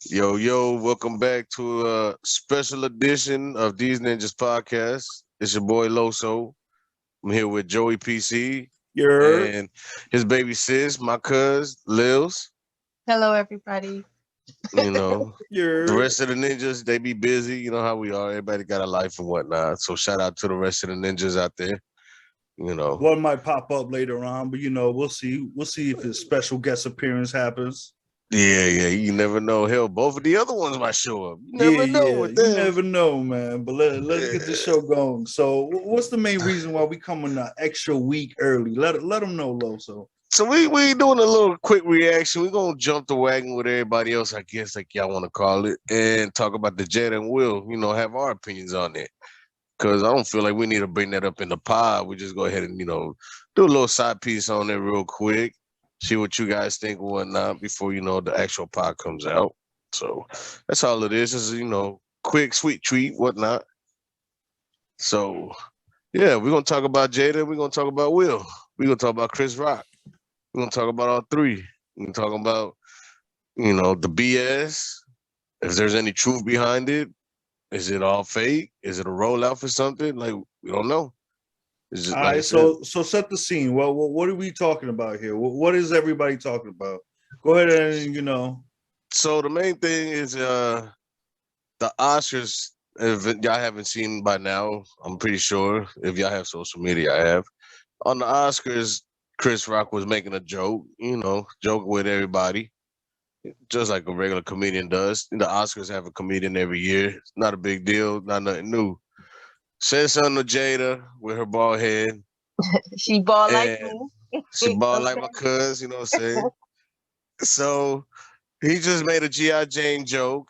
Yo, yo, welcome back to a special edition of These Ninjas Podcast. It's your boy Loso. I'm here with Joey PC You're and his baby sis, my cuz, Lils. Hello, everybody. You know, the you're rest of the ninjas, they be busy. You know how we are. Everybody got a life and whatnot. So shout out to the rest of the ninjas out there. You know, one might pop up later on, but we'll see. We'll see if his special guest appearance happens. yeah, you never know. Hell, both of the other ones might show up. You Yeah, never know yeah. with You them. never know, man. But let's get the Yeah. show going. So, what's the main reason why we coming an extra week early? Let them know, Loso. So we doing a little quick reaction. We're gonna jump the wagon with everybody else, I guess, like y'all want to call it, and talk about the Jet and Will. Have our opinions on it. Cause I don't feel like we need to bring that up in the pod. We just go ahead and do a little side piece on it real quick. See what you guys think or whatnot before the actual pod comes out. So that's all it is. Is quick sweet treat whatnot. So yeah, we're gonna talk about Jada. We're gonna talk about Will. We're gonna talk about Chris Rock. We're gonna talk about all three. We're gonna talk about, the BS. If there's any truth behind it, is it all fake? Is it a rollout for something? Like we don't know. It's just All like I right, said. so set the scene. Well, what are we talking about here? What is everybody talking about? Go ahead and So the main thing is the Oscars. If y'all haven't seen by now, I'm pretty sure if y'all have social media, I have. On the Oscars, Chris Rock was making a joke, joke with everybody, just like a regular comedian does. The Oscars have a comedian every year. It's not a big deal, not nothing new. Said something to Jada with her bald head, She ball like and me. she bald like Okay. my cuz, you know what I'm saying? So he just made a G.I. Jane joke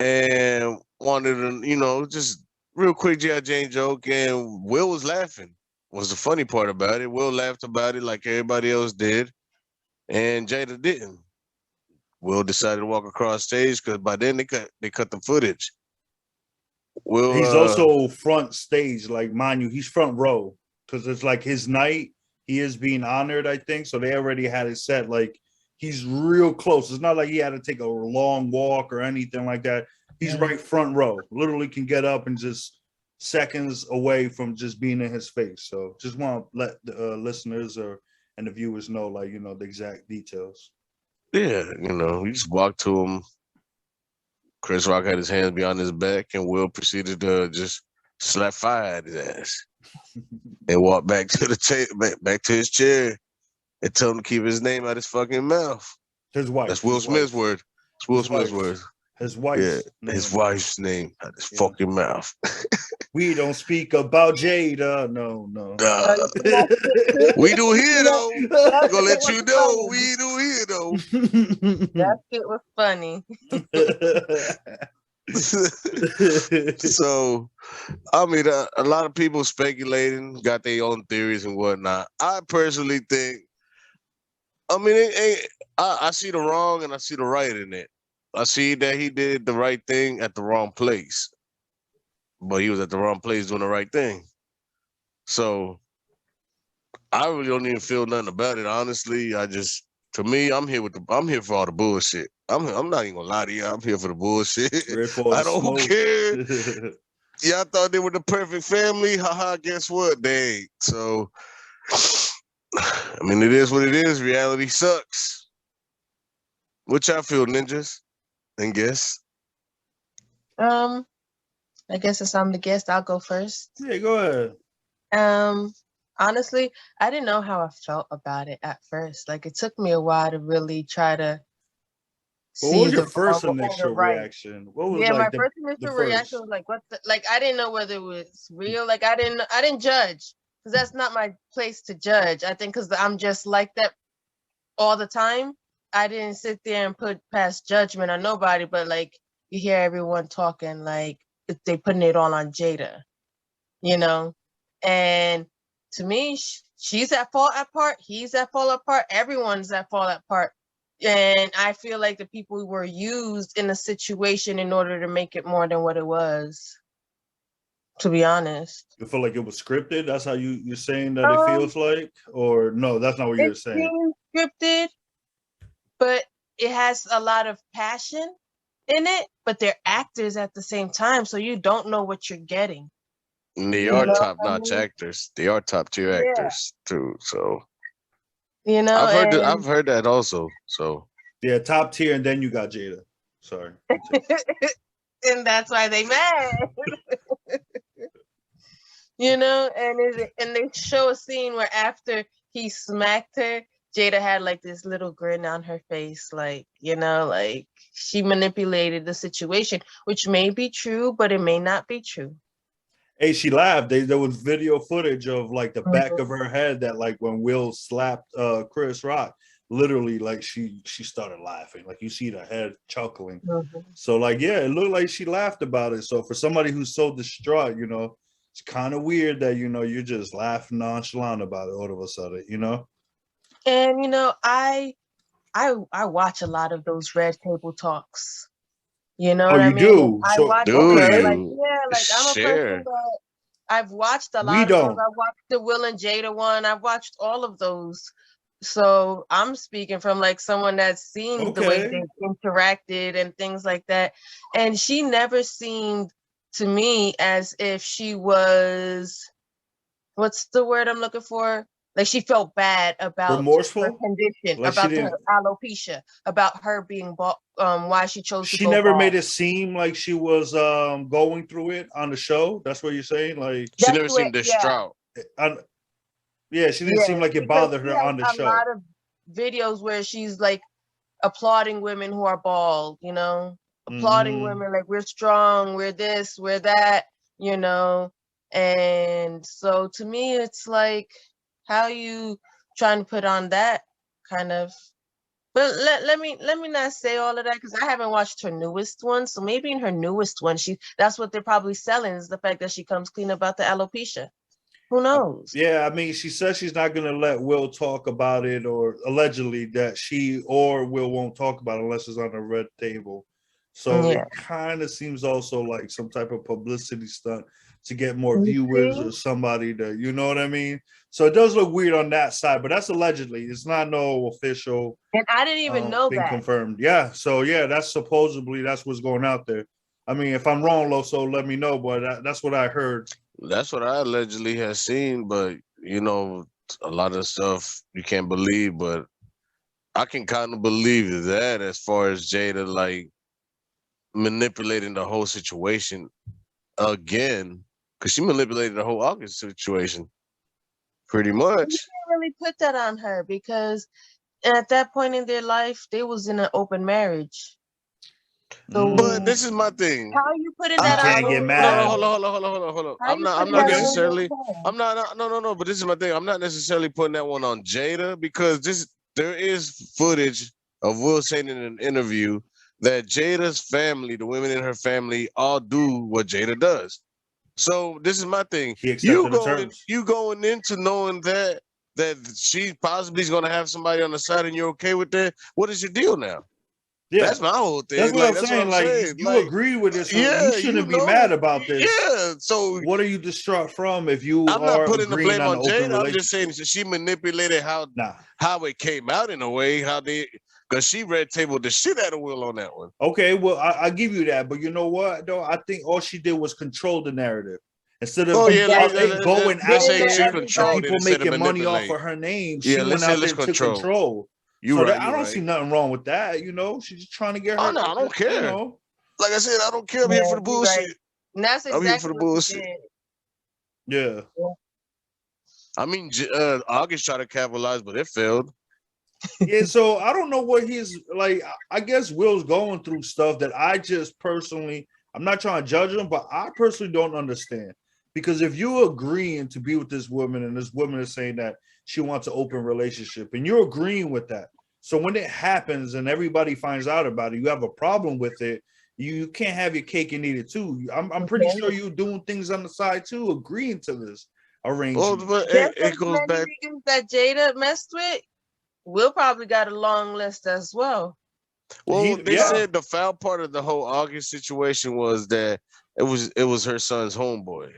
and wanted to, just real quick G.I. Jane joke, and Will was laughing. Was the funny part about it. Will laughed about it like everybody else did, and Jada didn't. Will decided to walk across stage because by then they cut the footage. Will he's also front stage, like mind you, he's front row because it's like his night. He is being honored, I think. So they already had it set. Like he's real close. It's not like he had to take a long walk or anything like that. He's right front row. Literally can get up and just seconds away from just being in his face. So just want to let the listeners or and the viewers know, like the exact details. Yeah, we just walked to him. Chris Rock had his hands behind his back, and Will proceeded to just slap fire at his ass and walk back to the back to his chair, and tell him to keep his name out his fucking mouth. His That's wife, Will his Smith's wife, word. It's Will his Smith's wife, word. his Yeah, wife's his name. wife's name out his Yeah. fucking mouth. We don't speak about Jada. No, no. Uh, Oh, you see that shit too? we do You here see that? though. That We gonna shit let was you know funny. we do here though. That shit was funny. So, I mean, a lot of people speculating, got their own theories and whatnot. I personally think, I mean, I see the wrong and I see the right in it. I see that he did the right thing at the wrong place, but he was at the wrong place doing the right thing. So I really don't even feel nothing about it. Honestly, to me, I'm here for all the bullshit. I'm not even gonna lie to you. I'm here for the bullshit. Ready for the I don't smoke. care. Y'all thought they were the perfect family. Haha, guess what? They ain't. So, I mean, it is what it is. Reality sucks. What y'all feel, ninjas? And guess? Um, I guess since I'm the guest, I'll go first. Yeah, go ahead. Um, Honestly, I didn't know how I felt about it at first. Like it took me a while to really try to What was see your the first wrong or the initial right. reaction? What was Yeah, my like first the initial reaction first? was like, "What?" Like, I didn't know whether it was real. Like, I didn't judge because that's not my place to judge. I think because I'm just like that all the time. I didn't sit there and put past judgment on nobody. But like, you hear everyone talking like they putting it all on Jada, you know. And to me, she's at fault at part. He's at fault at part. Everyone's at fault at part. And I feel like the people were used in a situation in order to make it more than what it was. To be honest, You feel like it was scripted? That's how you're saying that it um, feels like, or no? That's not what it you're saying. seems scripted, but it has a lot of passion in it, but they're actors at the same time, so you don't know what you're getting. And they You are know what I top-notch mean? actors. They are top-tier Yeah. actors too. So You know, I've heard that also. So Yeah, top tier, and then you got Jada. Sorry. and that's why they mad. You know, and they show a scene where after he smacked her, Jada had like this little grin on her face, like, you know, like she manipulated the situation, which may be true, but it may not be true. Hey, she laughed. There was video footage of like the back Mhm. of her head that like when Will slapped Chris Rock, literally like she started laughing. Like you see the head chuckling. Mhm. So like yeah, it looked like she laughed about it. So for somebody who's so distraught, you know, it's kind of weird that you know you're just laughing nonchalant about it all of a sudden, you know. And you know, I watch a lot of those red table talks. You know Oh, what I you mean? do. I So watch do them okay, like, you yeah, like I'm a person share? that I've watched a we lot of those. don't. I watched the Will and Jada one. I've watched all of those. So I'm speaking from like someone that's seen the way Okay. they interacted and things like that. And she never seemed to me as if she was, what's the word I'm looking for? Like she felt bad about her Remorseful? condition, Like she about her didn't. alopecia, about her being why she chose to She go never bald. made it seem like she was going through it on the show. That's what you're saying. Like, She That's never what, seemed yeah, distraught. on, yeah, she didn't seem yeah, like it because bothered she her has on the a show. lot of videos where she's like applauding women who are bald, you know, applauding Mm-hmm. women like we're strong, we're this, we're that, you know. And so to me, it's like, how you trying to put on that kind of. But let me not say all of that because I haven't watched her newest one. So maybe in her newest one, that's what they're probably selling is the fact that she comes clean about the alopecia. Who knows? Yeah, I mean, she says she's not going to let Will talk about it, or allegedly that she or Will won't talk about it unless it's on the red table. So Yeah. it kind of seems also like some type of publicity stunt to get more You viewers see? or somebody to, you know what I mean? So it does look weird on that side, but that's allegedly. It's not no official And I didn't even know thing that. confirmed. Yeah, so yeah, that's supposedly that's what's going out there. I mean, if I'm wrong, Loso, let me know, but that's what I heard. That's what I allegedly have seen, but you know, a lot of stuff you can't believe, but I can kind of believe that as far as Jada like manipulating the whole situation again, because she manipulated the whole August situation pretty You much. can't really put that on her because at that point in their life, they was in an open marriage. But So this is my thing. how are you putting You that on can't get Will No, no, mad. Smith? hold on. How you I'm putting not that Okay. on Will necessarily. Smith? I'm not. No. But this is my thing. I'm not necessarily putting that one on Jada because there is footage of Will saying in an interview that Jada's family, the women in her family, all do what Jada does. So this is my thing. He accepted the terms. You going into knowing that she possibly is going to have somebody on the side, and you're okay with that. What is your deal now? Yeah, That's my whole that's thing. what I'm Like that's what saying. I'm Like saying. you Like agree with it, so you yeah, you shouldn't be mad know, about this. yeah. So What are you distraught from if you I'm not are putting the agreeing blame on an on open Jada. I'm just relationship? saying that she manipulated Nah. how it came out in a way, how they because she red tabled the shit out of Will on that one. Okay, well, I give you that, but you know what? Though I think all she did was control the narrative instead Oh of yeah, Exactly. it going let's out Giving say to she there and controlled it people everybody. instead of making money off manipulate. of her name. She Yeah, went let's say out there let's and took control. control. You So right, that I you don't see right. nothing wrong with that. You know, she's just trying to get Oh her, no, I don't you care. know. Like I said, I don't care. I'm here Yeah, for the you're right. bullshit. And that's I'm here for exactly the what she bullshit. did. Yeah. I mean, August tried to capitalize, but it failed. Yeah, so I don't know what he's like. I guess Will's going through stuff that I just personally, I'm not trying to judge him, but I personally don't understand. Because if you're agreeing to be with this woman and this woman is saying that she wants an open relationship and you're agreeing with that. So when it happens and everybody finds out about it, you have a problem with it. You can't have your cake and eat it too. I'm pretty sure you're doing things on the side too, agreeing to this Well, arrangement. but Just it as goes many back. niggas that Jada messed with, Will probably got a long list as well. Well, they Yeah. said the foul part of the whole August situation was that it was her son's homeboy.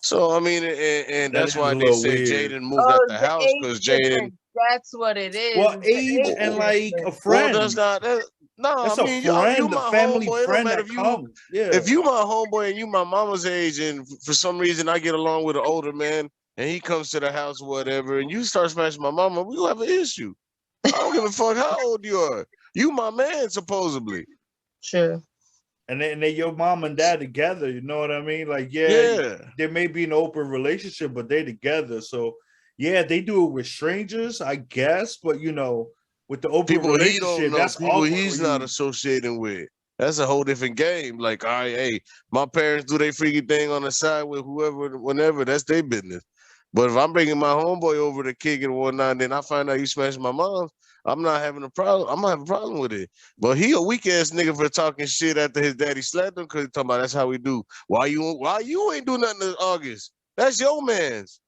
So I mean, and That that's is why a they little said weird. Jaden moved out Oh, the the house age because Jaden difference. that's what it is. Well, It's the age age and like a difference. Well, friend. that's not that. No, That's I a mean, you friend, a my family homeboy. It don't friend matter that if comes. Yeah. you my homeboy and you my mama's age, and for some reason I get along with an older man, and he comes to the house or whatever, and you start smashing my mama, we will have an issue. I don't give a fuck how old you are. You my man, supposedly. True. And then your mom and dad together, you know what I mean? Like, yeah, Yeah. there may be an open relationship, but they together. So yeah, they do it with strangers, I guess. But you know, with the open People he don't relationship, know, that's people awkward he's when not you associating with. That's a whole different game. Like, all right, hey, my parents do their freaky thing on the side with whoever, whenever, that's their business. But if I'm bringing my homeboy over to kick it and whatnot, and then I find out you smashed my mom, I'm not having a problem. I'm not having a problem with it. But he a weak ass nigga for talking shit after his daddy slapped him because he talking about that's how we do. Why you ain't do nothing in August? That's your man's.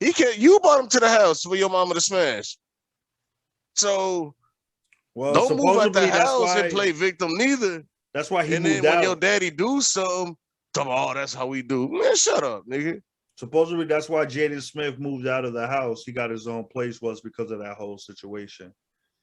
He can't. You brought him to the house for your mama to smash. So well, don't move out the supposedly house and play victim neither. that's why he And moved then when your out. daddy do something, talk about, oh, that's how we do. Man, shut up, nigga. Supposedly that's why Jaden Smith moved out of the house. He got his own place was because of that whole situation.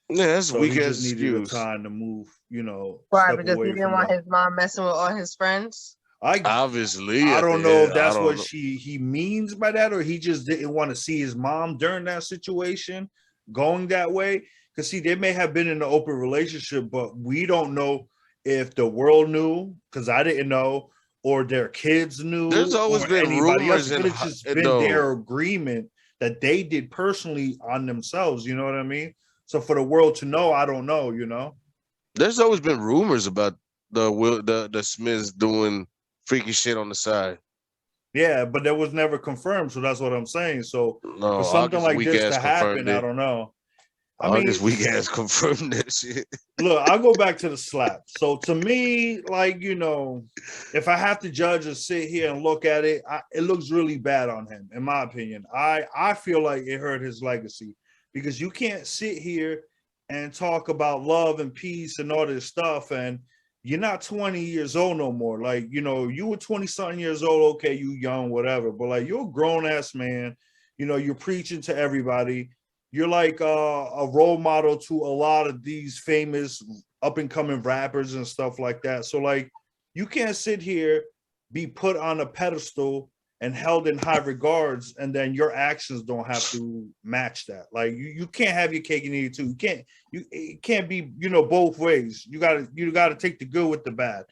Yeah, that's a So weak he ass just needed a excuse. time to move, you know, Why? step Because he away didn't from want that. his mom messing with all his friends. Obviously, I at don't the know end, if I that's don't what know. he means by that, or he just didn't want to see his mom during that situation going that way. Because see, they may have been in an open relationship, but we don't know if the world knew, because I didn't know, or their kids There's knew, always or been anybody else. rumors It could and have just been though. their agreement that they did personally on themselves. You know what I mean? So for the world to know, I don't know. You know? There's always been rumors about the Smiths doing freaky shit on the side. Yeah, but that was never confirmed. So that's what I'm saying. So No, for something August like weak this ass to happen, confirmed I it. don't know. I August mean, weak ass confirmed that shit. look, I'll go back to the slap. So to me, like, you know, if I have to judge and sit here and look at it, it looks really bad on him, in my opinion. I feel like it hurt his legacy because you can't sit here and talk about love and peace and all this stuff and you're not 20 years old no more. Like, you know, you were 20 something years old, okay, you young, whatever, but like you're a grown ass man, you know, you're preaching to everybody. You're like a role model to a lot of these famous up and coming rappers and stuff like that. So like you can't sit here, be put on a pedestal and held in high regards, and then your actions don't have to match that. Like you can't have your cake and eat it too. It can't be, you know, both ways. You gotta take the good with the bad.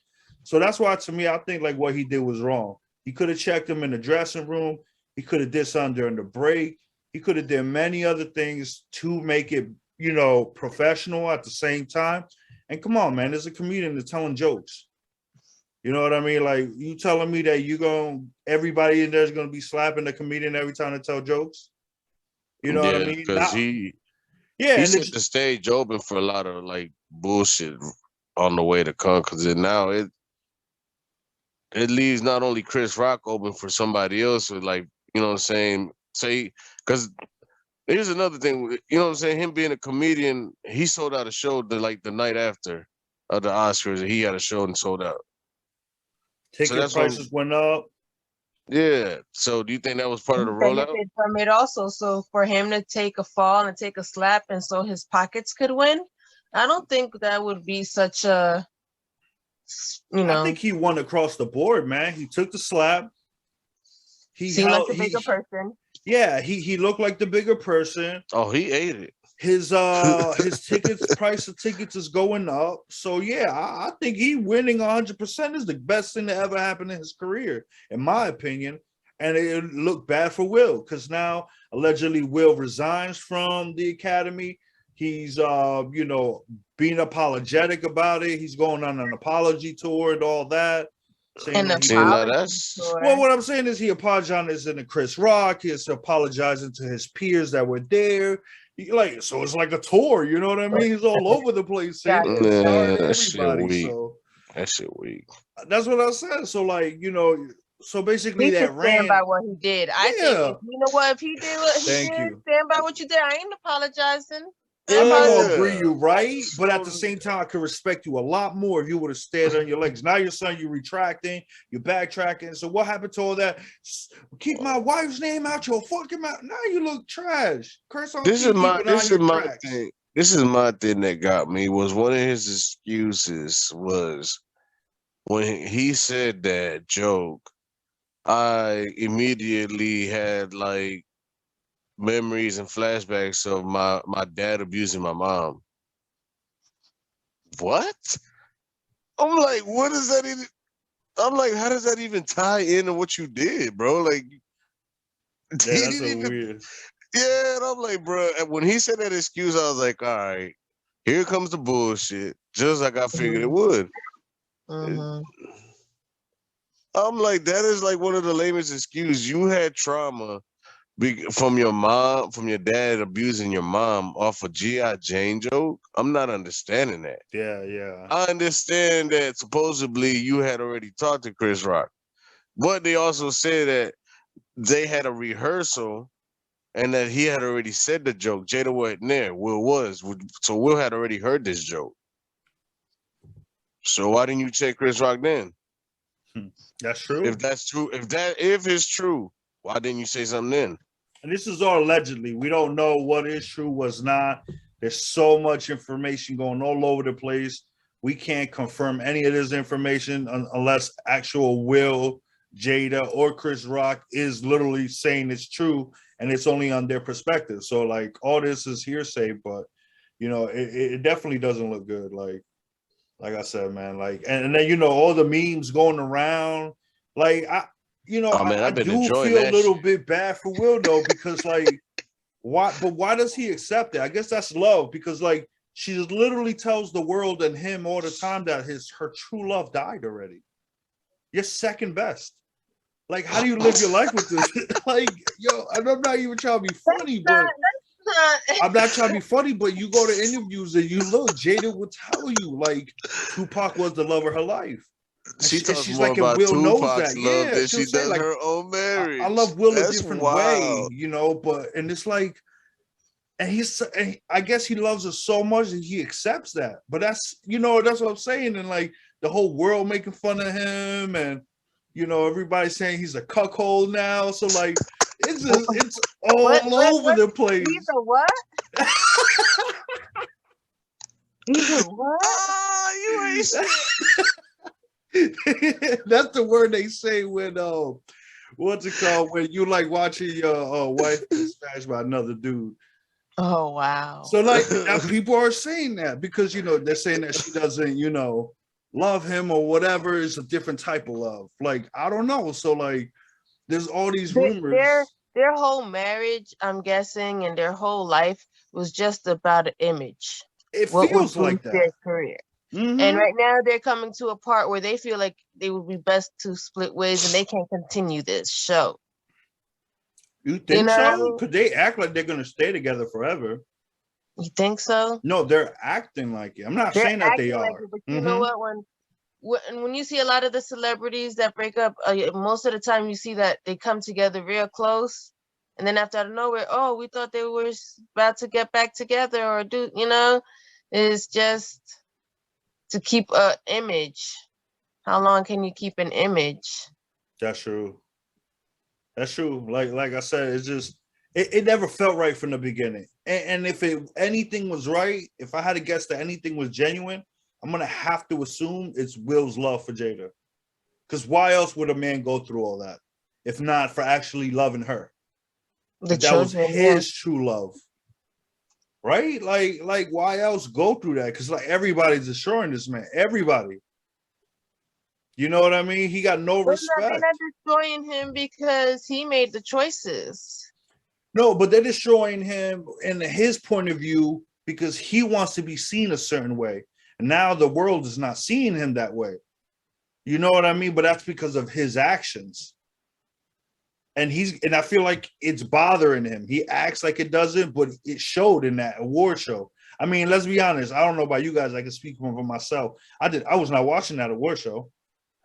So that's why to me, I think like what he did was wrong. He could have checked him in the dressing room. He could have did something during the break. He could have done many other things to make it, you know, professional at the same time. And come on, man, there's a comedian that's telling jokes. You know what I mean? Like you telling me that everybody in there's gonna be slapping the comedian every time they tell jokes. You know what I Yeah, mean? because Yeah, he and set the stage open for a lot of like bullshit on the way to come. Because now it leaves not only Chris Rock open for somebody else, or like, you know what I'm saying? Say, because here's another thing, you know what I'm saying? Him being a comedian, he sold out a show the night after of the Oscars. He had a show and sold out. So ticket that's what, prices went up. yeah. So do you think that was part of the He rollout? benefited from it also. So for him to take a fall and take a slap and so his pockets could win, I don't think that would be such a, you I know, think he won across the board, man. He took the slap. He seemed like held the bigger person. yeah, he looked like the bigger person. Oh, he ate it. His tickets, price of tickets is going up. So yeah, I think he winning 100% is the best thing that ever happened in his career, in my opinion. And it looked bad for Will because now allegedly Will resigns from the Academy. He's you know, being apologetic about it. He's going on an apology tour and all that. Saying that See, now that's well, what I'm saying is he apologizing to Chris Rock. He's apologizing to his peers that were there. Like, so it's like a tour, you know what I mean? He's all over the place, saying Gotcha. sorry to that shit everybody. weak. So That shit weak. that's what I said. So, like, you know, so basically He that should stand ran. by what he did. I think Yeah. if, you know what, if he did what he Thank did, you. stand by what you did. I ain't apologizing. I'm not gonna Yeah. agree you right, but at the same time, I could respect you a lot more if you would have stayed on your legs. Now you're saying you're retracting, you're backtracking. So what happened to all that? Keep my wife's name out your fucking mouth. Now you look trash. Curse on This is TV, my but now this is your my tracks. thing. This is my thing that got me was one of his excuses was when he said that joke, I immediately had like memories and flashbacks of my dad abusing my mom. What? I'm like, what is that even? I'm like, how does that even tie into what you did, bro? Like, he Yeah, that's didn't a even. weird. Yeah, and I'm like, bro. And when he said that excuse, I was like, all right, here comes the bullshit. Just like I figured it would. Mm-hmm. I'm like, that is like one of the lamest excuses. You had trauma from your mom, from your dad abusing your mom off a G.I. Jane joke. I'm not understanding that. Yeah. I understand that supposedly you had already talked to Chris Rock, but they also said that they had a rehearsal and that he had already said the joke. Jada wasn't there. Will was. So Will had already heard this joke. So why didn't you check Chris Rock then? That's true. If that's true, if it's true, why didn't you say something then? And this is all allegedly. We don't know what is true, what's not. There's so much information going all over the place. We can't confirm any of this information unless actual Will, Jada, or Chris Rock is literally saying it's true, and it's only on their perspective. So, like, all this is hearsay, but it definitely doesn't look good. Like I said, man. Like, and then all the memes going around. Like, Oh man, I I've been do enjoying feel a that little shit. bit bad for Will though, because like, why does he accept it? I guess that's love, because like she literally tells the world and him all the time that her true love died already. You're second best. Like, how do you live your life with this? Like, yo, and I'm not even trying to be funny, but I'm not trying to be funny, but you go to interviews and you look, Jada will tell you like Tupac was the love of her life. She And talks she's more like, and about Will knows Tupac's that. love Yeah, than she'll she say does like, her own I marriage. love Will a That's different way, wild. and it's like, and I guess he loves her so much that he accepts that. But that's that's what I'm saying. And like the whole world making fun of him, and everybody saying he's a cuckold now. So like it's all over the place. He's a what? He's a what? Ah, you ain't shit. That's the word they say when what's it called, when you like watching your wife get smashed by another dude. Oh wow. So like people are saying that because they're saying that she doesn't love him or whatever. Is a different type of love. Like, I don't know. So like there's all these rumors. Their whole marriage, I'm guessing, and their whole life was just about an image. It What would feels like boost their that. career. Mhm. And right now they're coming to a part where they feel like they would be best to split ways and they can't continue this show. You think know what I so? mean? Because they act like they're gonna stay together forever. You think so? No, they're acting like it. I'm not They're saying that they acting like are. it, but you know what? When you see a lot of the celebrities that break up, most of the time you see that they come together real close, and then after out of nowhere, oh, we thought they were about to get back together or do, it's just to keep an image. How long can you keep an image? That's true. That's true. Like I said, it's just it never felt right from the beginning. And if anything was right, if I had to guess that anything was genuine, I'm gonna have to assume it's Will's love for Jada. Because why else would a man go through all that if not for actually loving her? The If that was children, his true love, right? Like why else go through that? Because like everybody's destroying this man. Everybody. You know what I mean? He got no respect. They're not destroying him because he made the choices. No, but they're destroying him in his point of view because he wants to be seen a certain way. And now the world is not seeing him that way. You know what I mean? But that's because of his actions. And I feel like it's bothering him. He acts like it doesn't, but it showed in that award show. I mean, let's be honest. I don't know about you guys. I can speak for myself. I was not watching that award show.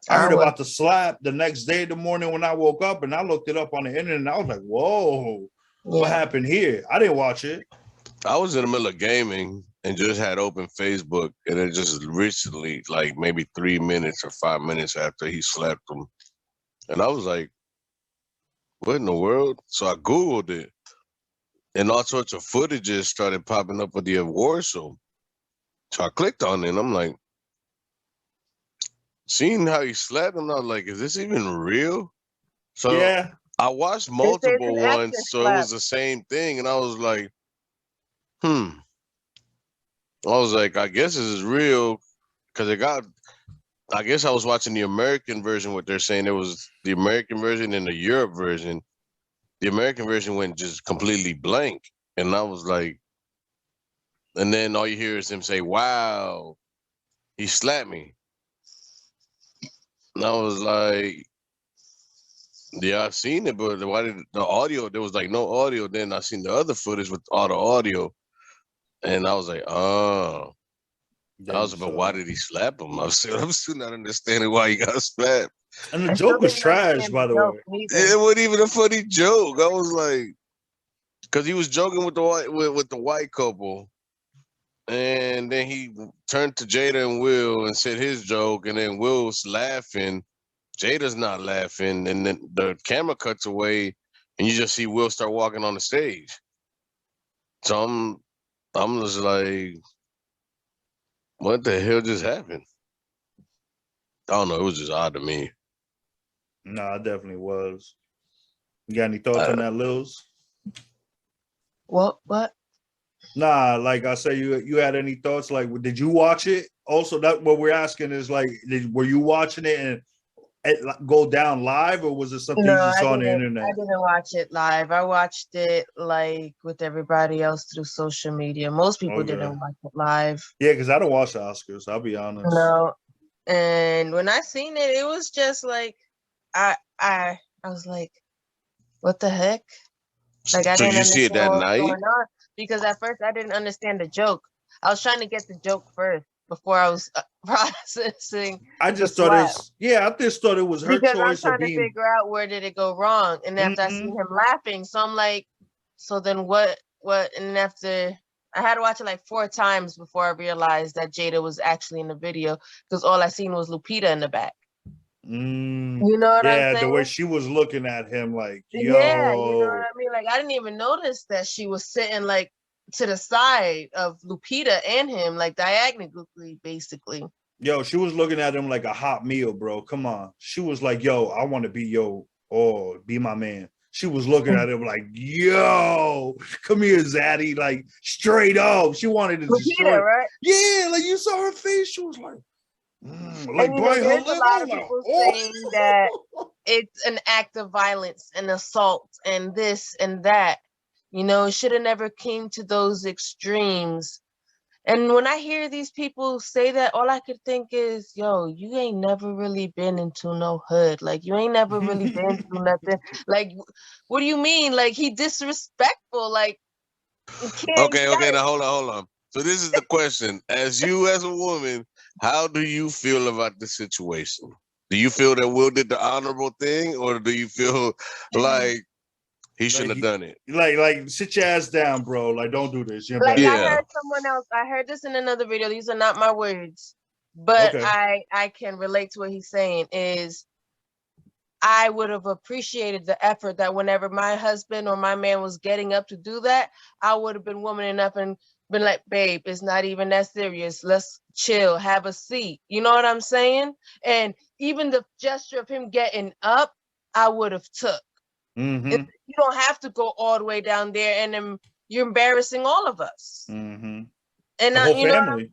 I heard about the slap the next day in the morning when I woke up, and I looked it up on the internet, and I was like, whoa, what happened here? I didn't watch it. I was in the middle of gaming and just had open Facebook, and it just recently, like maybe 3 minutes or 5 minutes after he slapped him, and I was like, "What in the world?" So I googled it, and all sorts of footages started popping up of the award show. So I clicked on it, and I'm like, seeing how he slapped him, I was like, "Is this even real?" So Yeah, I watched They say it's an multiple action ones, so it slap. was the same thing, and I was like, "Hmm." I was like, "I guess this is real," because it got. I guess I was watching the American version. What they're saying, there was the American version and the Europe version. The American version went just completely blank, and I was like, and then all you hear is him say, "Wow, he slapped me," and I was like, "Yeah, I've seen it, but why did the audio? There was like no audio." Then I seen the other footage with all the audio, and I was like, "Oh." I then was you like, "But saw why it. did he slap him?" I'm still not understanding why he got slapped. And the I still joke was didn't trash, understand by the the way. joke It neither. wasn't even a funny joke. I was like, because he was joking with the with the white couple, and then he turned to Jada and Will and said his joke, and then Will's laughing. Jada's not laughing, and then the camera cuts away, and you just see Will start walking on the stage. So I'm just like, what the hell just happened? I don't know. It was just odd to me. No, it definitely was. You got any thoughts I, on that, Lils? What? Nah, like I say, you had any thoughts? Like, did you watch it? Also, that what we're asking is like, were you watching it and it go down live, or was it something No, you just I saw on the didn't. I internet? didn't watch it live. I watched it like with everybody else through social media. Most people Okay, didn't watch it live. yeah, because I don't watch the Oscars. I'll be honest. No. And when I seen it, it was just like I I I was like, what the heck? Like I so didn't you see it understand that what was night? going on because at first I didn't understand the joke. I was trying to get the joke first before I was processing I the just thought slap it's yeah. I just thought it was her because I'm choice of trying to being. figure out where did it go wrong. And after I seen Mm-hmm. him laughing, so I'm like, so then what? What? And then after I had to watch it like 4 times before I realized that Jada was actually in the video because all I seen was Lupita in the back. You know what I'm Yeah, the way saying? she was looking at him, like, Yeah, you know yo, what I mean? Like I didn't even notice that she was sitting like to the side of Lupita and him, like diagonally, basically. yo, she was looking at him like a hot meal, bro. Come on. She was like, yo, I want to be yo, oh, be my man. She was looking at him like, yo, come here, Zaddy, like straight up. She wanted to Lupita, destroy. right? Yeah, like you saw her face. She was like, And like you know, bite her there's a lip. I lot was of like, people saying that oh. it's an act of violence and assault and this and that. You know, it should have never came to those extremes. And when I hear these people say that, all I could think is, yo, you ain't never really been into no hood. Like you ain't never really been through nothing. Like, what do you mean? Like he disrespectful. Like you can't you Okay. gotta Now hold on. So this is the question: as you, as a woman, how do you feel about the situation? Do you feel that Will did the honorable thing, or do you feel like he shouldn't like, have done it? like, sit your ass down, bro. Like, don't do this. You're like I better. Yeah. heard someone else, I heard this in another video. These are not my words, but Okay. I can relate to what he's saying is I would have appreciated the effort that whenever my husband or my man was getting up to do that, I would have been woman enough and been like, babe, it's not even that serious. Let's chill, have a seat. You know what I'm saying? And even the gesture of him getting up, I would have took. Mm-hmm. You don't have to go all the way down there and then you're embarrassing all of us. Mm-hmm. And The whole you know what I'm family.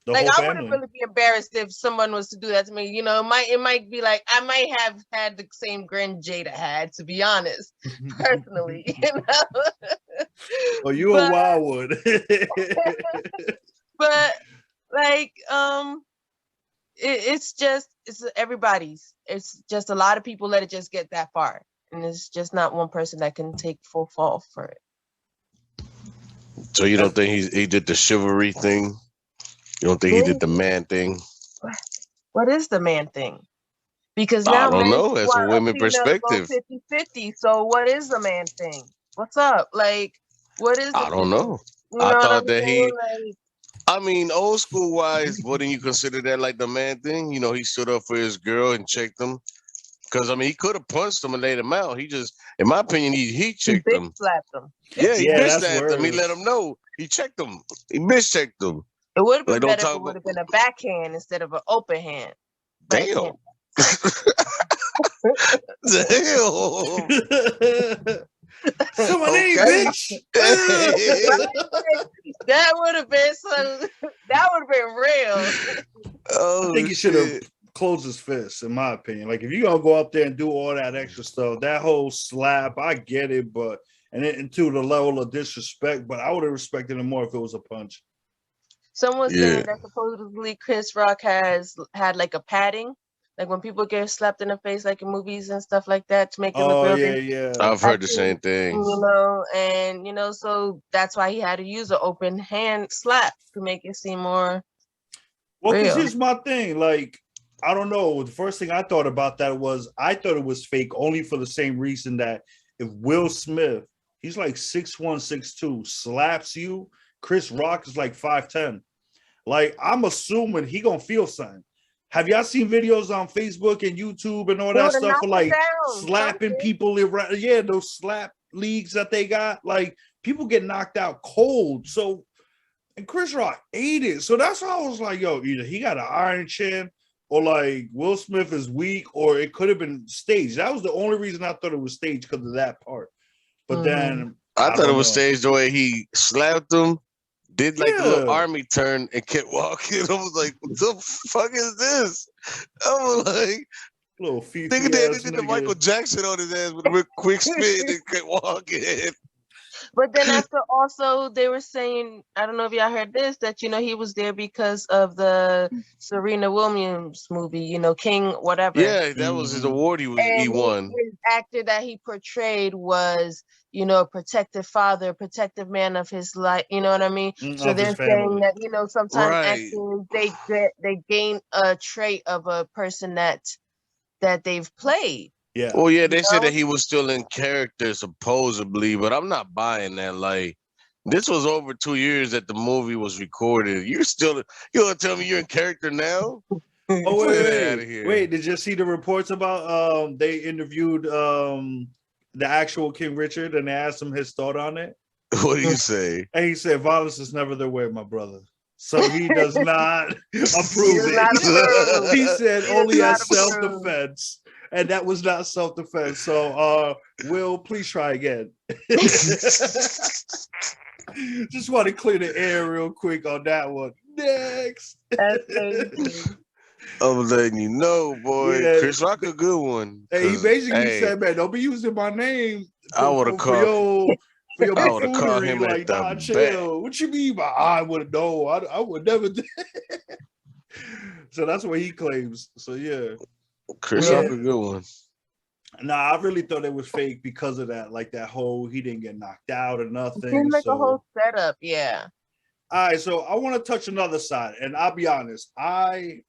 The like whole I wouldn't family. really be embarrassed if someone was to do that to me. You know, it might be like I might have had the same grin Jada had, to be honest, personally. You know, Well, you a but wildwood. but like it's everybody's. It's just a lot of people let it just get that far, and it's just not one person that can take full fall for it. So you don't think he did the chivalry thing? You don't think he did the man thing? What is the man thing? Because I now don't men know. That's a want a women female to go perspective. 50-50. So what is the man thing? What's up? Like, what is the I don't female? know. You I know what thought I'm that saying? Like, I mean, old school wise, wouldn't you consider that like the man thing? You know, he stood up for his girl and checked him. Because I mean, he could have punched him and laid him out. He just, in my opinion, he he checked bitch him. slapped him. Yeah, he Yeah, bitch that's slapped him. He let worse. him know. He checked him. He bitch checked him. It would have Like, been don't better if it talk would about. have been a backhand instead of an open hand. Damn. Backhand. Damn. Come on in, Okay. bitch. That would have been so. That would have been real. I Oh think he should have shit. closed his fists, in my opinion. Like, if you're gonna go up there and do all that extra stuff, that whole slap, I get it, but and to the level of disrespect, but I would have respected him more if it was a punch. Someone's Yeah. saying that supposedly Chris Rock has had like a padding, like when people get slapped in the face, like in movies and stuff like that, to make it look Oh real yeah, big. yeah. I've I heard the think, same thing. you know, and you know, so that's why he had to use an open hand slap to make it seem more Well, because real. here's my thing. Like, I don't know. The first thing I thought about that was I thought it was fake only for the same reason that if Will Smith, he's like 6'1", 6'2", slaps you, Chris Rock is like 5'10". Like, I'm assuming he gonna feel something. Have y'all seen videos on Facebook and YouTube and all He that would have stuff for knocked it like down. slapping Something. people around? Yeah, those slap leagues that they got. Like, people get knocked out cold. So, and Chris Rock ate it. So that's why I was like, yo, either he got an iron chin or like Will Smith is weak, or it could have been staged. That was the only reason I thought it was staged, because of that part. But then I I thought it don't was know. staged the way he slapped him, did like the little Yeah. army turn, and kept walking. I was like, what the fuck is this? I was like, Little nigga fifi did, ass they did the Michael nigga. Jackson on his ass with a real quick spin and kept walking. But then after also they were saying, I don't know if y'all heard this, that you know he was there because of the Serena Williams movie, you know, King whatever. Yeah, that was his award he And won. his actor that he portrayed was, you know, a protective father, a protective man of his life. You know what I mean? So Of his they're saying family. that, you know, sometimes Right. actors they gain a trait of a person that they've played. Yeah. Well, yeah, they said know? that he was still in character supposedly, but I'm not buying that. Like, this was over 2 years that the movie was recorded. You gonna tell me you're in character now? Oh Get outta here. wait! Did you see the reports about they interviewed the actual King Richard and they asked him his thought on it? What do you say? And he said, "Violence is never their way, my brother." So he does not approve does not it. approve. He said He does only not as self-defense, and that was not self-defense. So, Will, please try again. Just want to clear the air real quick on that one. Next. That's crazy. I'm letting you know, boy. Yeah. Chris Rock a good one. Hey, he 'cause, basically hey, said, "Man, don't be using my name I would have for called. your I would have called buffoonery." him Like, at the nah, back. chill. What you mean by I would know? I would never do. So that's what he claims. So yeah. Chris Yeah. Rock a good one. Nah, I really thought it was fake because of that. Like that whole he didn't get knocked out or It nothing. seemed like So a whole setup, yeah. all right, so I want to touch another side, and I'll be honest. I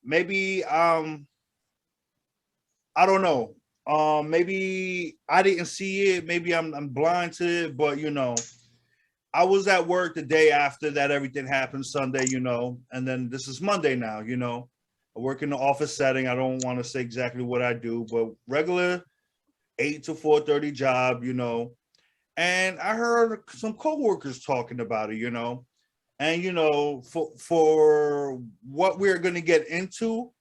don't know. Maybe I didn't see it. Maybe I'm blind to it, but you know, I was at work the day after that everything happened Sunday, you know, and then this is Monday now, you know. I work in the office setting. I don't want to say exactly what I do, but regular 8 to 4:30 job, you know. And I heard some coworkers talking about it, you know. And you know, for what we're going to get into,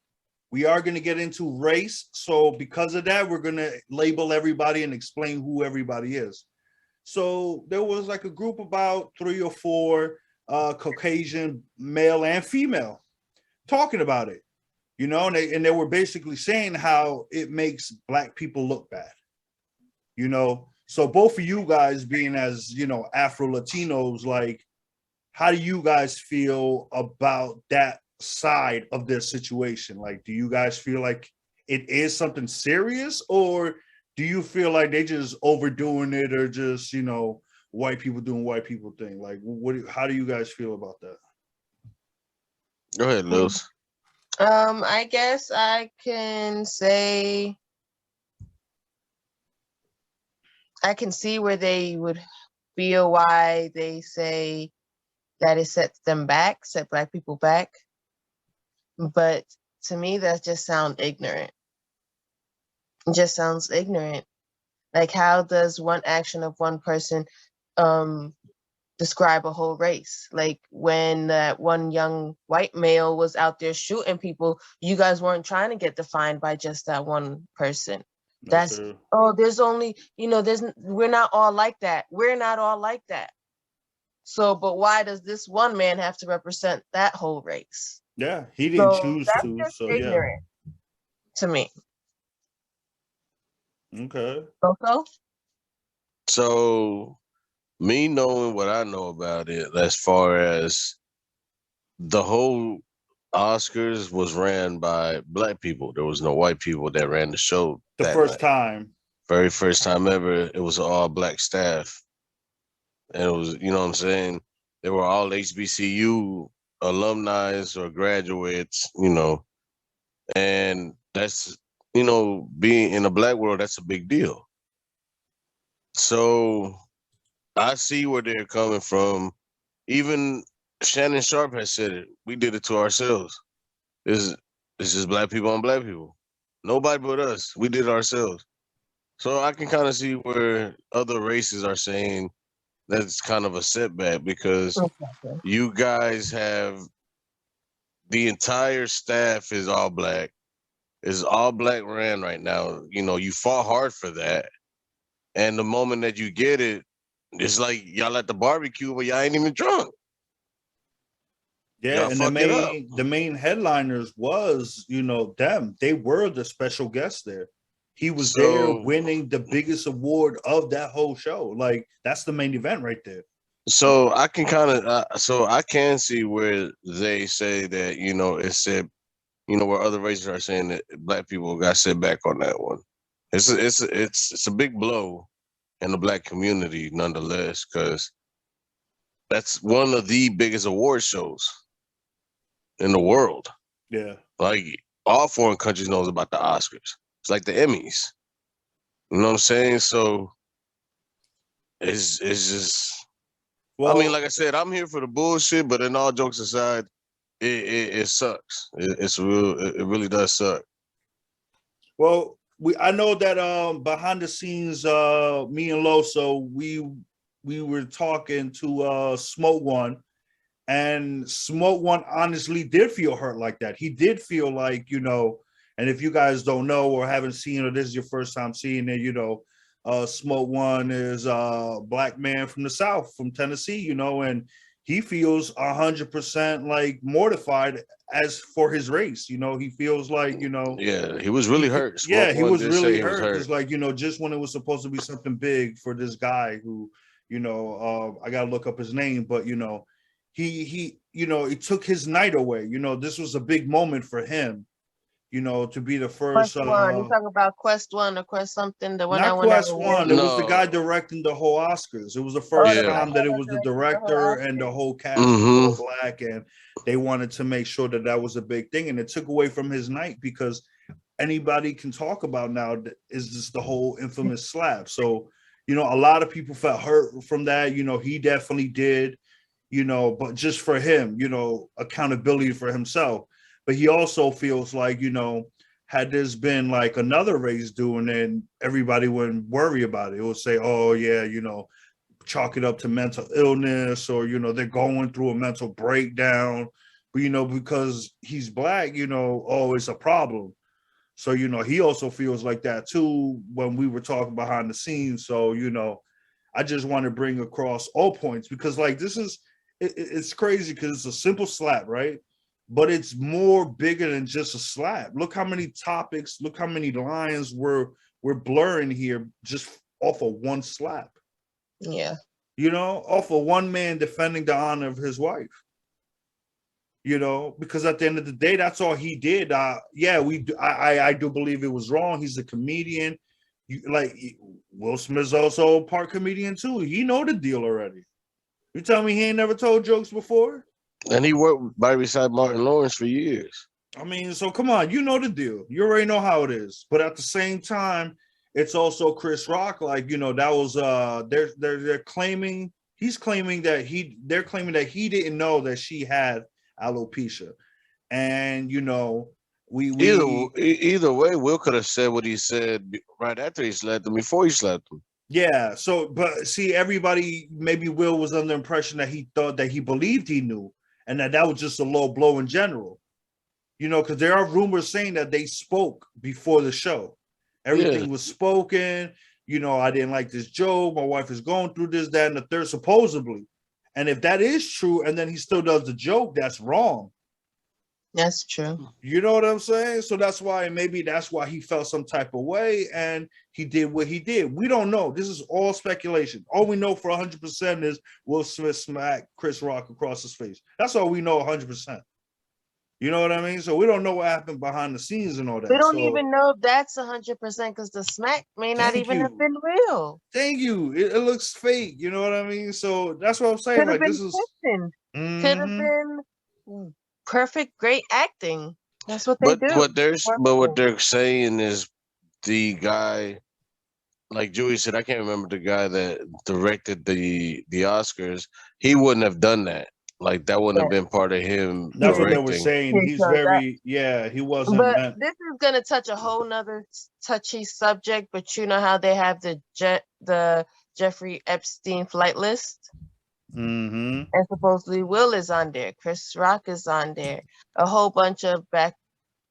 we are going to get into race. So because of that, we're going to label everybody and explain who everybody is. So there was like a group about 3 or 4 Caucasian male and female talking about it, you know, and they were basically saying how it makes black people look bad, you know. So both of you guys being as, you know, Afro Latinos, like, how do you guys feel about that side of this situation? Like, do you guys feel like it is something serious, or do you feel like they just overdoing it, or just, you know, white people doing white people thing? Like, how do you guys feel about that? Go ahead, Lils. I guess I can say I can see where they would feel why they say that it sets them back, set Black people back. But to me, that just sounds ignorant. It just sounds ignorant. Like, how does one action of one person describe a whole race? Like, when that one young white male was out there shooting people, you guys weren't trying to get defined by just that one person. That's there's only, we're not all like that. We're not all like that. So, but why does this one man have to represent that whole race? Yeah, he didn't choose that's to. just So ignorant to me. Okay. Coco? So, me knowing what I know about it, as far as the whole Oscars was ran by Black people. There was no white people that ran the show. The that first night. time. Very first time ever, it was all Black staff. And it was, you know what I'm saying? They were all HBCU alumni or graduates, and that's, being in a Black world, that's a big deal. So I see where they're coming from. Even Shannon Sharp has said it. We did it to ourselves. It's just Black people on Black people. Nobody but us. We did it ourselves. So I can kind of see where other races are saying that's kind of a setback, because you guys have the entire staff is all Black. It's all Black ran right now. You fought hard for that. And the moment that you get it, it's like y'all at the barbecue, but y'all ain't even drunk. Yeah, and the main headliners was, them. They were the special guests there. He was there winning the biggest award of that whole show. Like, that's the main event right there. So I can I can see where they say that, it said, where other races are saying that Black people got set back on that one. It's a big blow in the Black community, nonetheless, because that's one of the biggest award shows in the world. Yeah. Like, all foreign countries knows about the Oscars. It's like the Emmys. You know what I'm saying? So it's just, well, I mean, like I said, I'm here for the bullshit, but in all jokes aside, it sucks. It really does suck. Well, I know that behind the scenes, me and Loso, we were talking to Smoke One, and Smoke One honestly did feel hurt like that. He did feel like, and if you guys don't know or haven't seen, or this is your first time seeing it, Smoke One is a Black man from the South, from Tennessee, and he feels 100% like mortified as for his race. He feels like, yeah, he was really hurt. Yeah, he was really hurt. It's like, just when it was supposed to be something big for this guy who, I gotta look up his name, but he it took his night away. This was a big moment for him, to be the first. Quest One. You talking about Quest One or Quest something? The one not Quest One. It was the guy directing the whole Oscars. It was the first time that it was the director and the whole cast was all Black, and they wanted to make sure that that was a big thing, and it took away from his night, because anybody can talk about now is just the whole infamous slap. So, a lot of people felt hurt from that. He definitely did. But just for him, accountability for himself. But he also feels like, had this been like another race doing it, everybody wouldn't worry about it. It would say, oh, yeah, chalk it up to mental illness, or, they're going through a mental breakdown. But, because he's Black, oh, it's a problem. So, he also feels like that, too, when we were talking behind the scenes. So, I just want to bring across all points, because, like, it's crazy, because it's a simple slap, right? But it's more bigger than just a slap. Look how many topics, look how many lines we're blurring here just off of one slap. Yeah. Off of one man defending the honor of his wife. Because at the end of the day, that's all he did. I do believe it was wrong. He's a comedian. Will Smith's also part comedian too. He know the deal already. You tell me he ain't never told jokes before? And he worked by beside Martin Lawrence for years. I mean, so come on, you know the deal. You already know how it is. But at the same time, it's also Chris Rock. Like, that was they're claiming He's claiming that they're claiming that he didn't know that she had alopecia. And you know, Either way, Will could have said what he said right after he slapped him, before he slapped him. yeah, so but see, everybody, maybe Will was under the impression that he thought that he believed he knew, and that was just a low blow in general. You know, because there are rumors saying that they spoke before the show. Everything was spoken. You know, I didn't like this joke. My wife is going through this, that, and the third, supposedly. And if that is true, and then he still does the joke, that's wrong. That's true. You know what I'm saying? So maybe that's why he felt some type of way and he did what he did. We don't know. This is all speculation. All we know for 100% is Will Smith smacked Chris Rock across his face. That's all we know 100%. You know what I mean? So we don't know what happened behind the scenes and all that. We don't even know if that's 100% because the smack may not even have been real. Thank you. It looks fake. You know what I mean? So that's what I'm saying. Could have like been could have been perfect, great acting. That's what they do. What they're saying is the guy, like Joey said, I can't remember the guy that directed the Oscars. He wouldn't have done that. Like that wouldn't have been part of him. That's directing. what they were saying. He's very, he wasn't. But this is gonna touch a whole nother touchy subject. But you know how they have the Jeffrey Epstein flight list, and supposedly Will is on there. Chris Rock is on there. A whole bunch of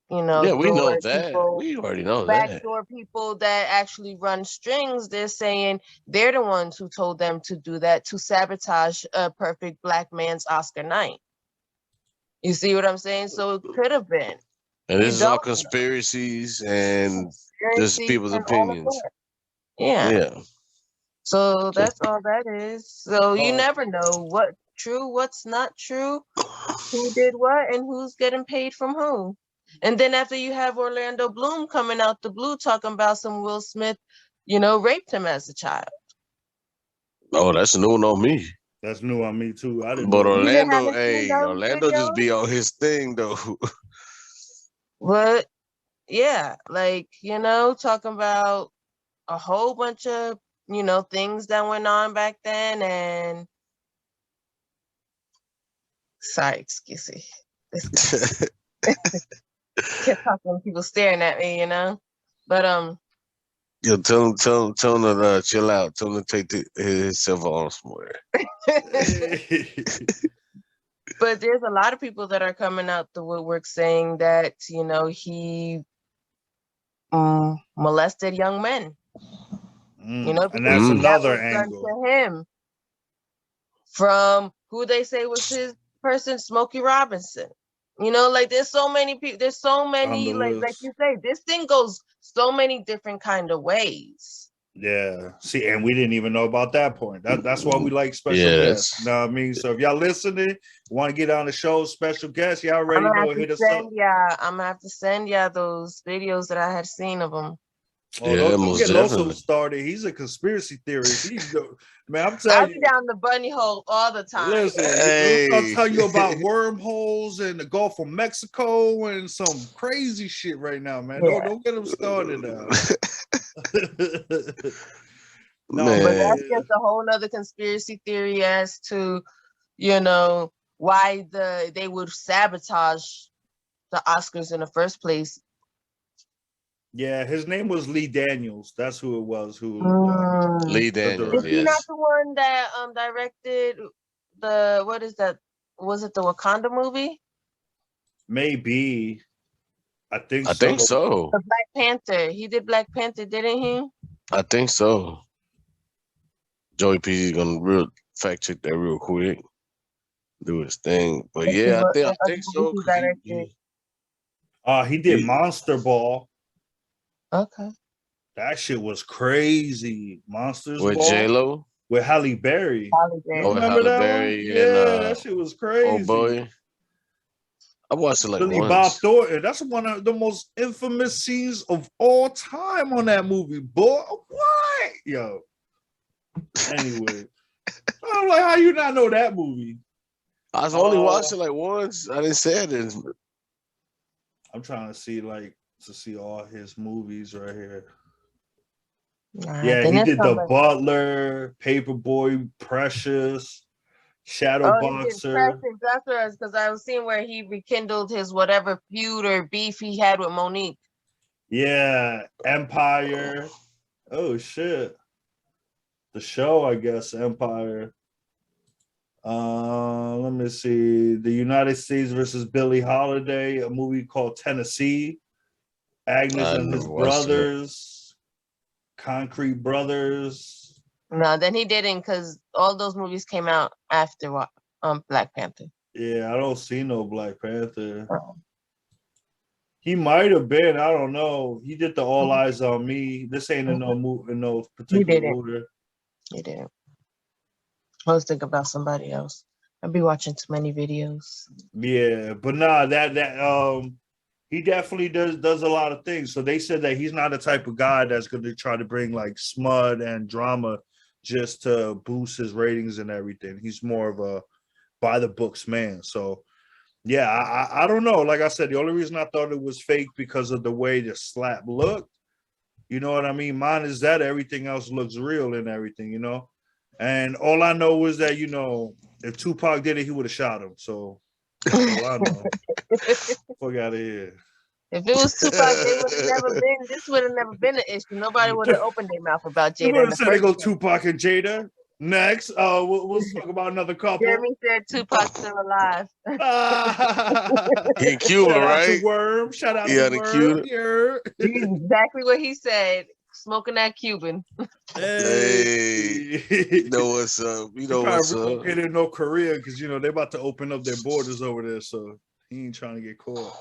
we know that. People, we already know backdoor people that actually run strings. They're saying they're the ones who told them to do that, to sabotage a perfect black man's Oscar night. You see what I'm saying? So it could have been. And this is all conspiracies and just people's opinions. Yeah. So that's all that is. So you never know what's true, what's not true, who did what, and who's getting paid from who. And then after you have Orlando Bloom coming out the blue talking about some Will Smith, raped him as a child. Oh, that's new on me. That's new on me too. I didn't. But Orlando just be on his thing though. But yeah, talking about a whole bunch of things that went on back then, and sorry, excuse me. Kept talking, people staring at me, But yo, tell him to chill out. Tell him to take his cell phone somewhere. But there's a lot of people that are coming out the woodwork saying that he molested young men. And that's another angle to him from who they say was his person, Smokey Robinson. There's so many people. There's so many, like you say, this thing goes so many different kind of ways. Yeah. See, and we didn't even know about that point. That's why we like special guests. You know what I mean? So if y'all listening, want to get on the show, special guests, y'all already know. Hit us up. Yeah, I'm gonna have to send y'all those videos that I had seen of them. Oh, don't get Loso started. He's a conspiracy theorist. Man, I'm telling you, I'll be down the bunny hole all the time. Listen, I'll tell you about wormholes in the Gulf of Mexico and some crazy shit right now, man. Yeah. Don't get him started now. No, but that's just a whole other conspiracy theory as to, why they would sabotage the Oscars in the first place. Yeah, his name was Lee Daniels. That's who it was. Lee Daniels. Is he not the one that directed what is that? Was it the Wakanda movie? Maybe. I think so. The Black Panther. He did Black Panther, didn't he? I think so. Joey P is gonna fact check that real quick. Do his thing. But yeah, I think so. He did Monster Ball. Okay. That shit was crazy. Monsters with J-Lo? With Halle Berry. Remember that Berry one? Yeah, that shit was crazy. Oh boy. I watched it like Billy once. Bob Thornton. That's one of the most infamous scenes of all time on that movie, boy. What? Yo. Anyway. I'm like, how you not know that movie? I only watched it like once. I didn't say it. I'm trying to see all his movies right here. Yeah, Then he that did sounds The like. Butler, Paperboy, Precious, Shadow Oh, he did Boxer. Precious. That's what because I was seeing where he rekindled his whatever feud or beef he had with Monique. Yeah, Empire. Oh shit. The show, I guess, Empire. Let me see. The United States versus Billie Holiday, a movie called Tennessee. Agnes I and never his watched that. brothers, Concrete Brothers. No, then he didn't because all those movies came out after Black Panther. Yeah, I don't see no Black Panther. Oh. He might have been. I don't know. He did the All Eyes on Me. This ain't in no He particular didn't. order. He didn't. I was thinking about somebody else. I'd be watching too many videos. Yeah, but nah, that he definitely does a lot of things. So they said that he's not the type of guy that's going to try to bring like smut and drama just to boost his ratings and everything. He's more of a by the books man. So yeah, I don't know. Like I said, the only reason I thought it was fake because of the way the slap looked. You know what I mean? Mine is that everything else looks real and everything, you know? And all I know is that, if Tupac did it, he would have shot him. So that's all I know. Fuck out of here. If it was Tupac, they would have never been. This would have never been an issue. Nobody would have opened their mouth about You Jada would in have the said they first go place. Tupac and Jada. Next, we'll talk about another couple. Jeremy said Tupac's still alive. In Cuba, Shout out to right? Worm. Shout out Yeah, to the Worm. Cuba. He's exactly what he said. Smoking that Cuban. Hey, you know what's up? You He know what's probably up? get in North Korea because they're about to open up their borders over there, so he ain't trying to get caught.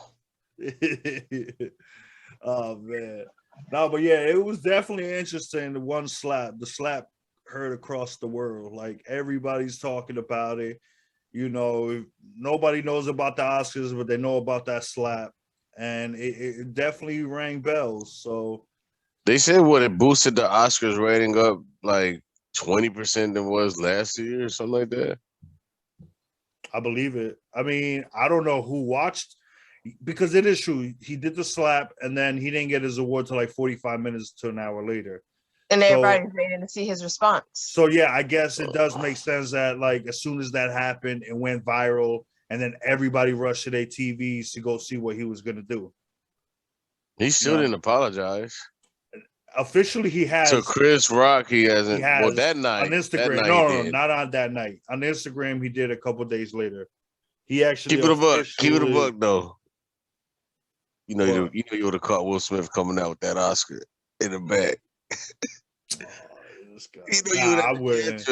Oh man, no, but yeah, it was definitely interesting. The slap heard across the world. Like everybody's talking about it. Nobody knows about the Oscars, but they know about that slap, and it definitely rang bells. So They said what it boosted the Oscars rating up like 20% than was last year or something like that. I believe it. I mean, I don't know who watched because it is true. He did the slap and then he didn't get his award till like 45 minutes to an hour later. And So- everybody's waiting to see his response. So yeah, I guess it does make sense that like as soon as that happened, it went viral and then everybody rushed to their TVs to go see what he was gonna do. He still No. didn't apologize. Officially, he has So Chris Rock, he hasn't. he has well, that night on that Instagram. night No, he no, did. not on that night. On Instagram, he did a couple days later. He actually Keep it a buck. Keep it a officially- buck, though. You know, What? you would have caught Will Smith coming out with that Oscar in the back. This guy. You know, Nah, you would I have wouldn't.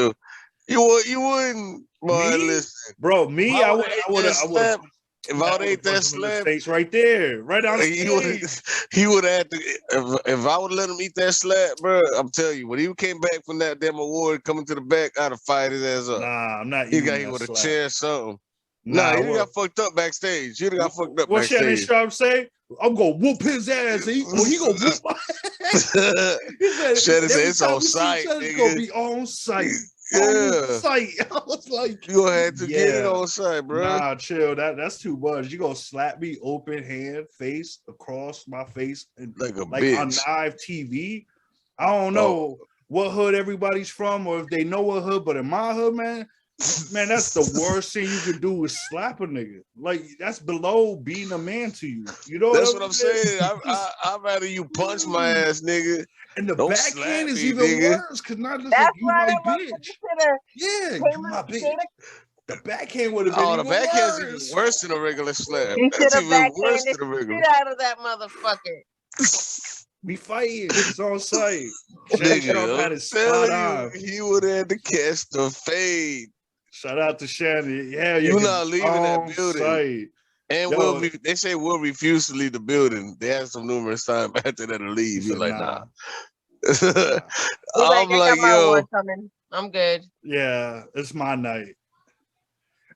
You wouldn't. Boy, Me? Listen. Bro, me, If I would that have slap, if I would have ate that slap, face right there, right on he would stage. have had to. If I would let him eat that slap, bro, I'm telling you, when he came back from that damn award, coming to the back, I'd have fired his ass up. Nah, I'm not He eating got that him with a slap. chair or something. Nah, Nah, he got fucked up backstage. He got fucked up what Shannon backstage. Sharp say? I'm gonna whoop his ass. He gonna whoop my ass. He said, Shannon said every it's time on we see site, each other, it's nigga. gonna be on site. On Yeah, site. I was like, you gonna have to get it yeah. on site, bro. Nah, chill. That's too much. You gonna slap me open hand, face across my face, and Like a on bitch. live TV. I don't know what hood everybody's from, or if they know what hood, but in my hood, man, that's the worst thing you could do is slap a nigga. Like that's below being a man to you. You know That's what what I'm saying. Just- I'd rather you punch my ass, nigga. and the Don't backhand slap is me, even nigga. worse because not just That's like you why my that bitch. motherfucker should have Yeah, came you my up, bitch. Jada. The backhand would have been Oh, the even backhand's worse. even worse than a regular slap. He should That's have even worse backhanded than a regular. shit out of that motherfucker. We fighting. It's on site. Shannon Sharp had Nigga, it spot on. I'm telling you, he would have had to catch the fade. Shout out to Shannon. Yeah, You yeah, not leaving that on building. site. And Yo. they say we'll refuse to leave the building. They asked him numerous times after that to He leave. You're said, like, nah. He's I'm I like, got my yo. award coming. I'm good. Yeah, it's my night.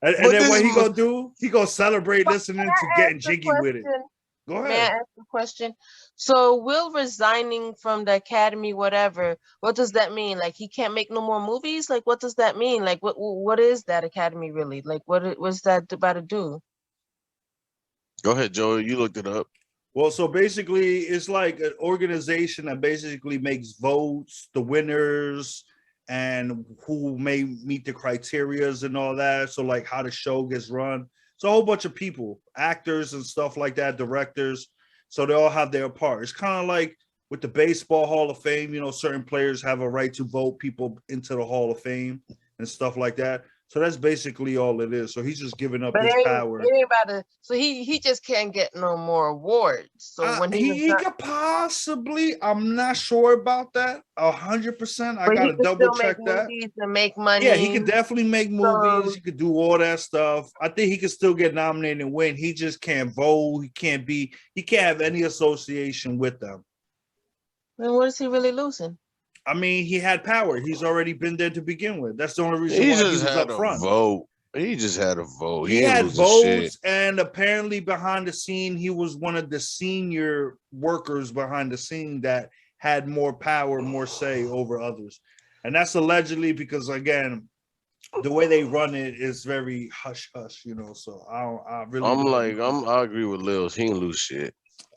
And But then this what he is- gonna do? He gonna celebrate listening to Getting Ask the Jiggy with it. question. Go May I ahead. ask a question? So Will resigning from the academy, whatever, what does that mean? Like he can't make no more movies? Like what does that mean? Like what is that academy really? Like what's that about to do? Go ahead, Joey. You looked it up. Well, so basically, it's like an organization that basically makes votes, the winners, and who may meet the criterias and all that. So, like how the show gets run. It's a whole bunch of people, actors and stuff like that, directors. So they all have their part. It's kind of like with the Baseball Hall of Fame. Certain players have a right to vote people into the Hall of Fame and stuff like that. So that's basically all it is. So he's just giving up But his it power. ain't about to. So he just can't get no more awards. So when he could possibly, I'm not sure about that 100%. I gotta double check that. And make money. Yeah, he could definitely make movies. He could do all that stuff. I think he could still get nominated and win. He just can't vote. He can't have any association with them. Then what is he really losing? I mean, he had power. He's already been there to begin with. That's the only reason He why he just was had up a front. vote. He just had a vote. He had votes, and apparently behind the scene, he was one of the senior workers behind the scene that had more power, more say over others. And that's allegedly because, again, the way they run it is very hush hush, So I agree with Lils. He didn't lose shit.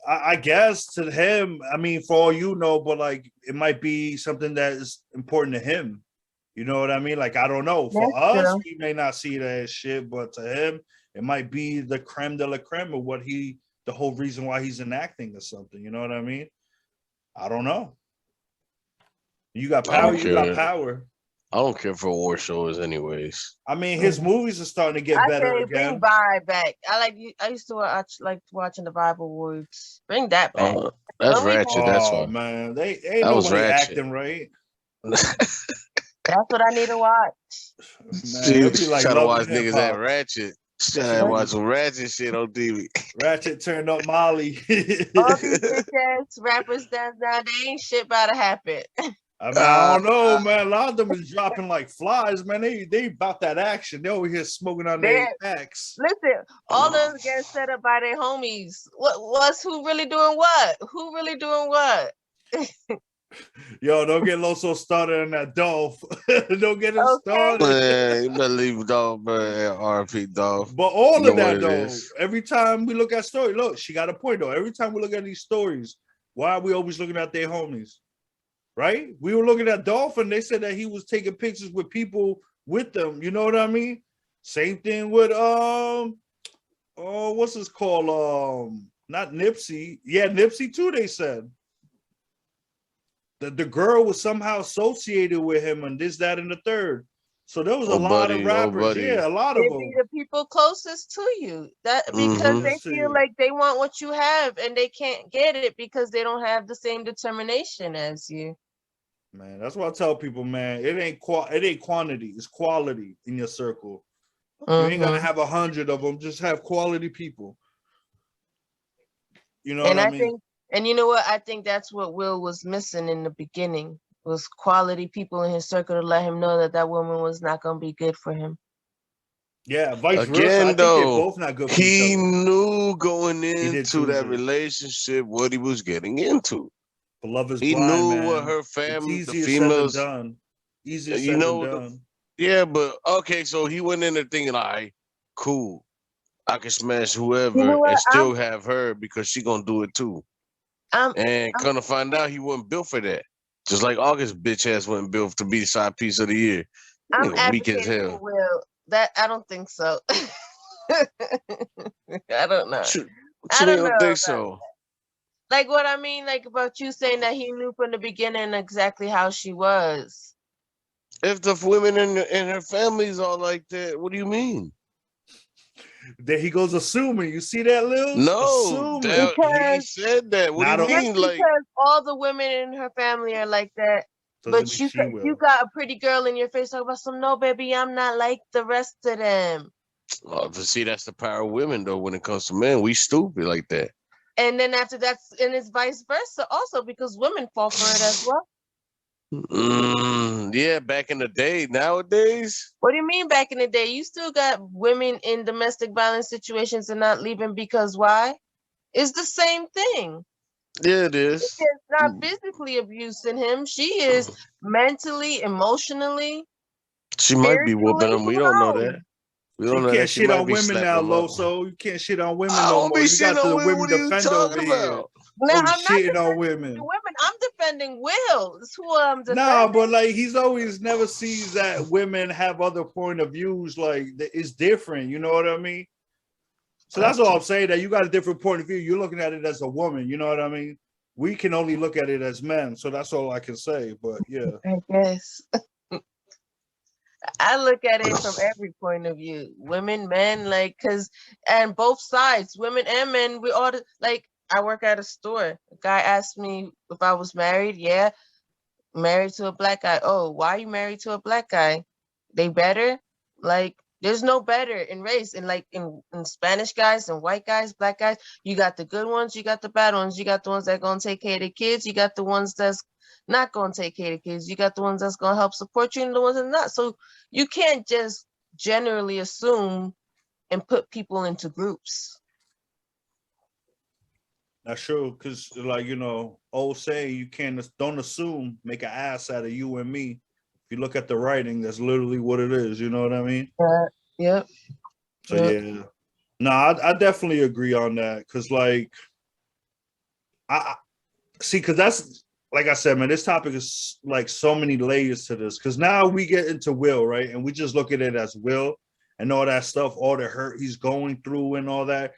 I guess to him, I mean, for all you know, but like it might be something that is important to him. You know what I mean? Like, I don't know. For us, we may not see that as shit, but to him, it might be the creme de la creme of the whole reason why he's enacting or something. You know what I mean? I don't know. You got power, you got power. I don't care for award shows anyways. I mean, his movies are starting to get better again. Bring Vibe back. I used to watch watching the Vibe Awards. Bring that back. That's ratchet. That's why. Man, they ain't nobody acting right. That's what I need to watch. Man, try to watch niggas at ratchet. Try to watch some ratchet shit on TV. Ratchet turned up Molly. All these bitch-ass rappers that now they ain't shit about to happen. I mean, I don't know, man. A lot of them is dropping like flies, man. They about that action. They over here smoking on their packs. Listen, all those get set up by their homies. What's who really doing what? Who really doing what? Yo, don't get Loso started on that Dolph. Don't get him started. Man, you better leave Dolph, man. RP Dolph. But all of that, though, every time we look at story, look, she got a point, though. Every time we look at these stories, why are we always looking at their homies? Right? We were looking at Dolph, and they said that he was taking pictures with people with them. You know what I mean? Same thing with what's his called? Not Nipsey. Yeah, Nipsey too. They said that the girl was somehow associated with him, and this, that, and the third. So there was a lot of rappers. Yeah, a lot of them. The people closest to you. That because they feel like they want what you have, and they can't get it because they don't have the same determination as you. Man, that's what I tell people, man. It ain't quantity, it's quality in your circle. You ain't gonna have 100 of them, just have quality people. You know what I mean? And you know what? I think that's what Will was missing in the beginning, was quality people in his circle to let him know that that woman was not gonna be good for him. Yeah, vice versa. I think they're both not good for he knew going into that relationship what he was getting into. Love is he blind, knew man. what her family, the females, done. Easier said than done. Yeah, but okay, so he went in there thinking, all right, cool, I can smash whoever and still have her because she gonna do it too. And kind of find out he wasn't built for that. Just like August bitch ass wasn't built to be the side piece of the year. I'm weak as hell. Will that I don't think so. I don't know. I don't think so. Like what I mean, like about you saying that he knew from the beginning exactly how she was. If the women in her families are like that, what do you mean? There he goes assuming. You see that, Lil? No, he said that. What do you mean? Like because all the women in her family are like that. But you got a pretty girl in your face talking about some. No, baby, I'm not like the rest of them. Oh, but see, that's the power of women, though. When it comes to men, we stupid like that. And then after that, and it's vice versa also because women fall for it as well. Yeah, back in the day. Nowadays, what do you mean back in the day? You still got women in domestic violence situations and not leaving because why? It's the same thing. Yeah, it is. She's not physically abusing him. She is mentally, emotionally. She might be whooping him. We don't know that. We So don't you know can't that she shit might on be women slapping now, him up. Loso. You can't shit on women I no don't more. be You shitting got on the women. women What are you defender over talking here. about? Now Always I'm not shitting on defending the women. women. I'm defending Will. That's who I'm Nah, defending. but like he's always never sees that women have other point of views. Like it's different. You know what I mean? So that's all I'm saying. That you got a different point of view. You're looking at it as a woman. You know what I mean? We can only look at it as men. So that's all I can say. But yeah. I guess. I look at it from every point of view. Women, men, like, and both sides, women and men, we all, like, I work at a store. A guy asked me if I was married. Yeah, married to a black guy. Oh, why are you married to a black guy? They better? Like, there's no better in race. And like in Spanish guys and white guys, black guys, you got the good ones, you got the bad ones, you got the ones that gonna take care of the kids, you got the ones that's not gonna take care of the kids, you got the ones that's gonna help support you, and the ones that not. So you can't just generally assume and put people into groups. That's true, because like old say you don't assume, make an ass out of you and me. If you look at the writing, that's literally what it is. You know what I mean? Yep. So yeah, no, I definitely agree on that because like I see, because that's like I said, man, this topic is like so many layers to this. Because now we get into Will, right, and we just look at it as Will and all that stuff, all the hurt he's going through and all that.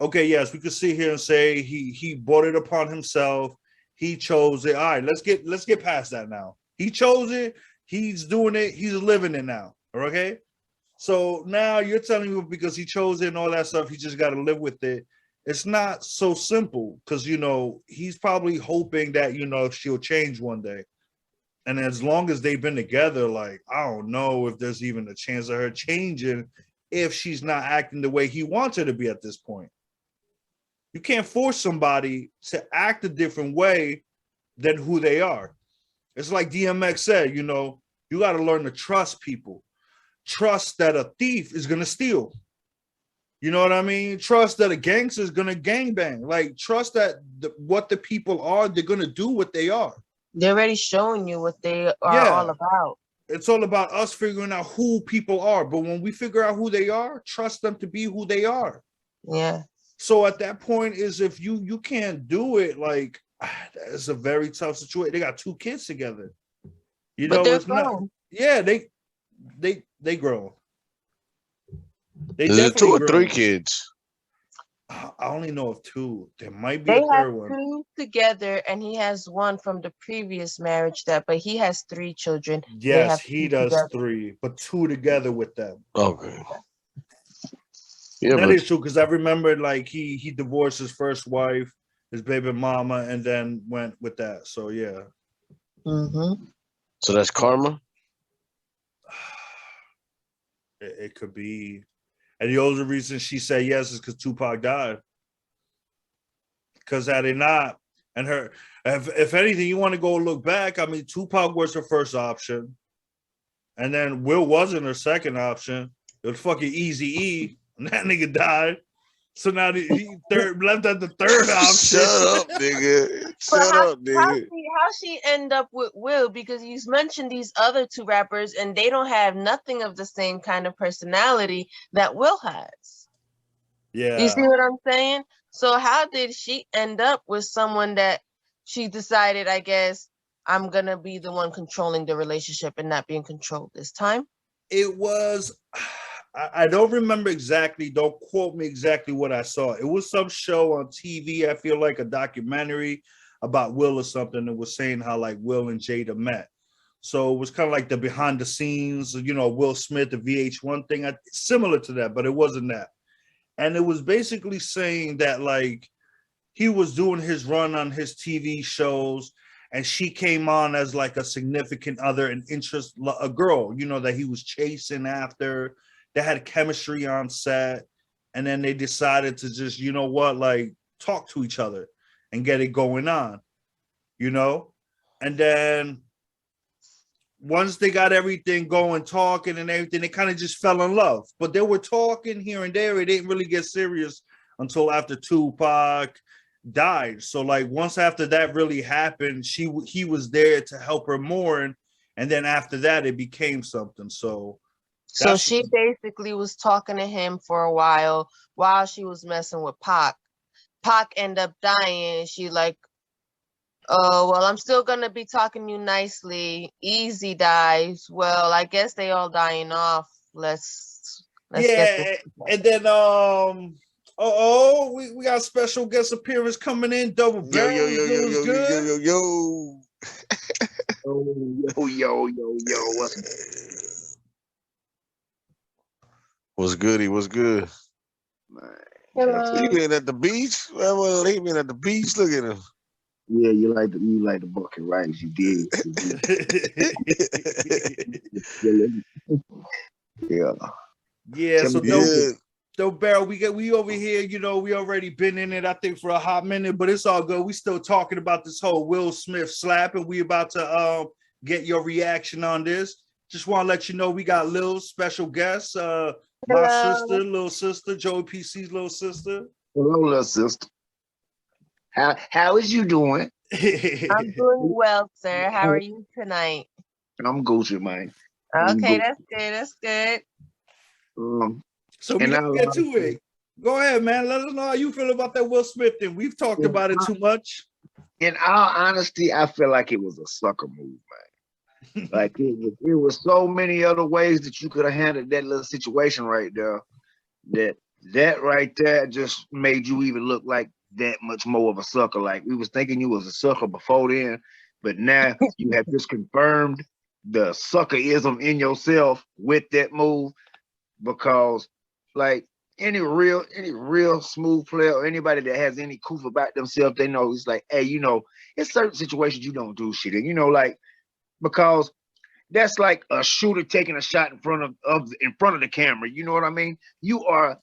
Okay, yes, we could sit here and say he brought it upon himself. He chose it. All right, let's get past that now. He chose it. He's doing it. He's living it now. Okay. So now you're telling me because he chose it and all that stuff, he just got to live with it. It's not so simple because he's probably hoping that she'll change one day. And as long as they've been together, like I don't know if there's even a chance of her changing if she's not acting the way he wants her to be at this point. You can't force somebody to act a different way than who they are. It's like DMX said, you got to learn to trust people. Trust that a thief is going to steal. You know what I mean? Trust that a gangster is going to gangbang. Like, trust that what the people are, they're going to do what they are. They're already showing you what they are all about. It's all about us figuring out who people are. But when we figure out who they are, trust them to be who they are. Yeah. So at that point is if you can't do it, like it's a very tough situation. They got 2 kids together. But they're it's grown. Not. Yeah, they grown. Is it 2 or 3 kids? I only know of 2. There might be a third one. 2 together, and he has 1 from the previous marriage. But he has 3 children. Yes, he does together. 3, but 2 together with them. Okay. Yeah, that is true because I remember like he divorced his first wife, his baby mama, and then went with that. So yeah. Mm-hmm. So that's karma. It could be, and the only reason she said yes is because Tupac died. Because had it not, and her, if anything, you want to go look back. I mean, Tupac was her first option, and then Will wasn't her second option. It was fucking Eazy-E. And that nigga died. So now he left at the third option. Shut up, nigga. Shut up, nigga. How she end up with Will? Because you mentioned these other 2 rappers and they don't have nothing of the same kind of personality that Will has. Yeah. You see what I'm saying? So how did she end up with someone that she decided, I guess, I'm going to be the one controlling the relationship and not being controlled this time? It was... I don't remember exactly. Don't quote me exactly what I saw. It was some show on TV. I feel like a documentary about Will or something. It was saying how like Will and Jada met. So it was kind of like the behind the scenes, Will Smith, the VH1 thing, similar to that, but it wasn't that. And it was basically saying that like he was doing his run on his TV shows and she came on as like a significant other and interest, a girl, that he was chasing after. They had chemistry on set, and then they decided to just, like talk to each other and get it going on, and then once they got everything going, talking and everything, they kind of just fell in love. But they were talking here and there. It didn't really get serious until after Tupac died. So like once after that really happened, he was there to help her mourn, and then after that it became something. So So That's she basically was talking to him for a while she was messing with Pac. Pac ended up dying. And she like, oh, well, I'm still gonna be talking to you nicely. Easy dies. Well, I guess they all dying off. Let's get this. and then we got a special guest appearance coming in. Double Yo, yo, barrel. yo, yo, yo, yo, Good. yo, yo, yo. Yo, What's good? He was good. man. Hello. He been at the beach. Well, he been at the beach. Look at him. Yeah, you like the bucket rice. You did. Yeah. Yeah, so Yeah. Double barrel, we over here, you know, we already been in it, I think, for a hot minute, but it's all good. We still talking about this whole Will Smith slap, and we about to get your reaction on this. Just want to let you know we got Lil special guest, my Hello. little sister, Joey PC's little sister. Hello, little sister. How is you doing? I'm doing well, sir. How are you tonight? I'm Gucci, man. Okay, good. that's good. That's good. So we And gonna get to it. Go ahead, man. Let us know how you feel about that Will Smith thing. We've talked about it too much. In all honesty, I feel like it was a sucker move, man. Like it was so many other ways that you could have handled that little situation right there. That right there just made you even look like that much more of a sucker. Like we was thinking you was a sucker before then, but now you have just confirmed the suckerism in yourself with that move, because like any real smooth player or anybody that has any coof about themselves, they know it's like, hey, you know, in certain situations you don't do shit. And you know, like, because that's like a shooter taking a shot in front of the camera. You know what I mean? You are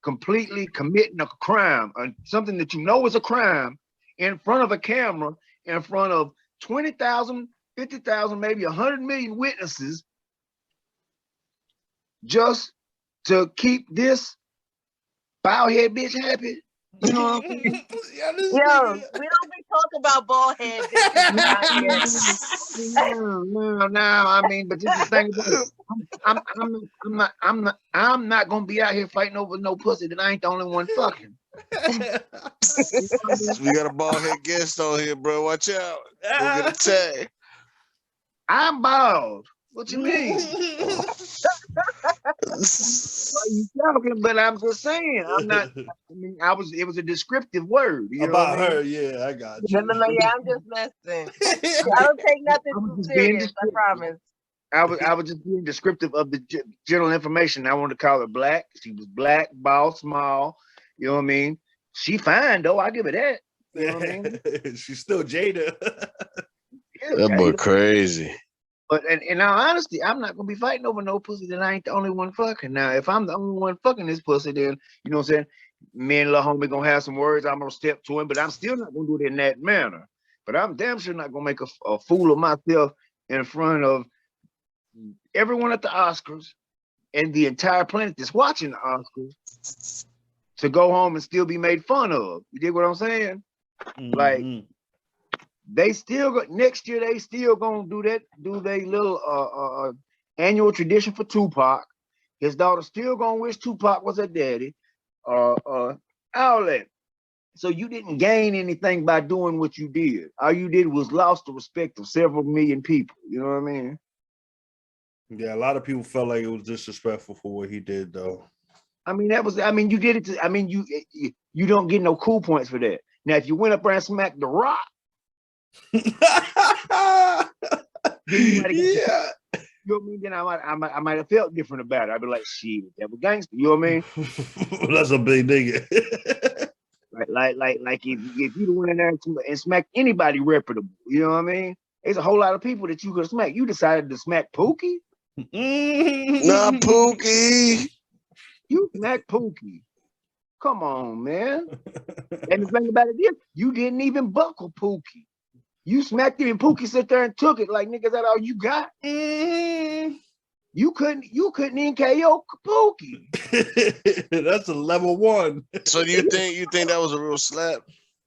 completely committing a crime, something that you know is a crime, in front of a camera, in front of 20,000, 50,000, maybe 100 million witnesses, just to keep this bowhead bitch happy. You know what I'm saying? Yeah, this Yo, nigga. we don't be talking about ball head bitches around here. No, I mean, but this is the thing about it. I'm not gonna be out here fighting over no pussy that I ain't the only one fucking. We got a bald head guest on here, bro. Watch out. Go get a tag. I'm bald. What you mean? Are you talking? But I'm just saying, I'm not. I mean, it was a descriptive word. You know About what I mean? her, yeah, I got you. No, yeah, I'm just messing. I don't take nothing I'm too just being serious, I promise. I was just being descriptive of the general information. I wanted to call her black. She was black, bald, small. You know what I mean? She fine though. I give her that. You know what I mean? She's still Jada. Yeah, That boy you know, crazy. but in all honesty, I'm not gonna be fighting over no pussy that I ain't the only one fucking. Now, if I'm the only one fucking this pussy, then you know what I'm saying? Me and little homie gonna have some words. I'm gonna step to him, but I'm still not gonna do it in that manner. But I'm damn sure not gonna make a fool of myself in front of everyone at the Oscars and the entire planet that's watching the Oscars to go home and still be made fun of. You dig what I'm saying? Like, they still next year they still gonna do they little annual tradition for Tupac. His daughter still gonna wish Tupac was her daddy. All that. So you didn't gain anything by doing what you did. All you did was lost the respect of several million people. You know what I mean? Yeah, a lot of people felt like it was disrespectful for what he did, though. I mean, you did it to, I mean, you don't get no cool points for that. Now, if you went up there and smacked The Rock, Yeah. you know what I mean? Then I might have felt different about it. I'd be like, shit, that was gangster. You know what I mean? That's a big nigga. Like if you went in there and smacked anybody reputable, you know what I mean? There's a whole lot of people that you could smack. You decided to smack Pookie? Not Pookie. You smacked Pookie. Come on, man. And the thing about it is, you didn't even buckle Pookie. You smacked him and Pookie sit there and took it like, nigga, that all you got? You couldn't even KO Pookie. That's a level one. So do you think that was a real slap?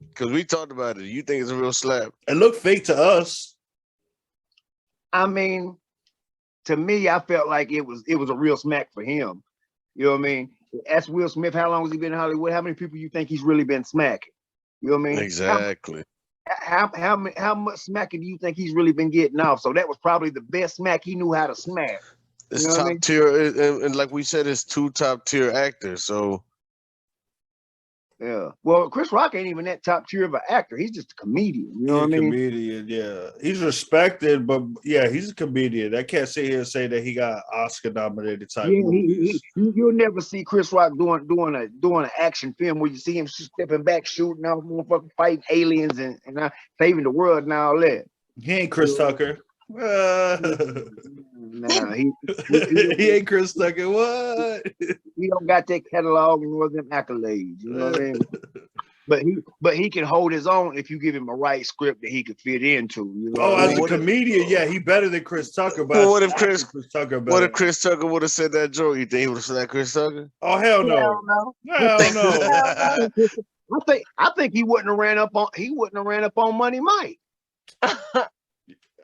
Because we talked about it. You think it's a real slap? It looked fake to us. I mean, to me, I felt like it was a real smack for him. You know what I mean? Ask Will Smith, how long has he been in Hollywood? How many people you think he's really been smacking? You know what I mean? Exactly. How much smacking do you think he's really been getting off? So that was probably the best smack he knew how to smack. It's You know what I top mean? tier, and like we said, it's 2 top tier actors. So Yeah. Well, Chris Rock ain't even that top tier of an actor. He's just a comedian. You know what I mean? Comedian, yeah. He's respected, but yeah, he's a comedian. I can't sit here and say that he got Oscar nominated type Yeah, movies. you'll never see Chris Rock doing an action film where you see him stepping back, shooting out, motherfucking fighting aliens and saving the world and all that. He ain't Chris Tucker. Nah, he He ain't Chris Tucker. What? he don't got that catalog and all them accolades. You know what I mean? But he can hold his own if you give him a right script that he could fit into. You know Oh, what I as mean? a comedian, yeah, he better than Chris Tucker. But Well, what as if an actor, Chris- Tucker better? what if Chris Tucker would have said that joke? You think he would have said that Chris Tucker? Oh hell Hell no! no. Hell no! I think he wouldn't have ran up on Money Mike.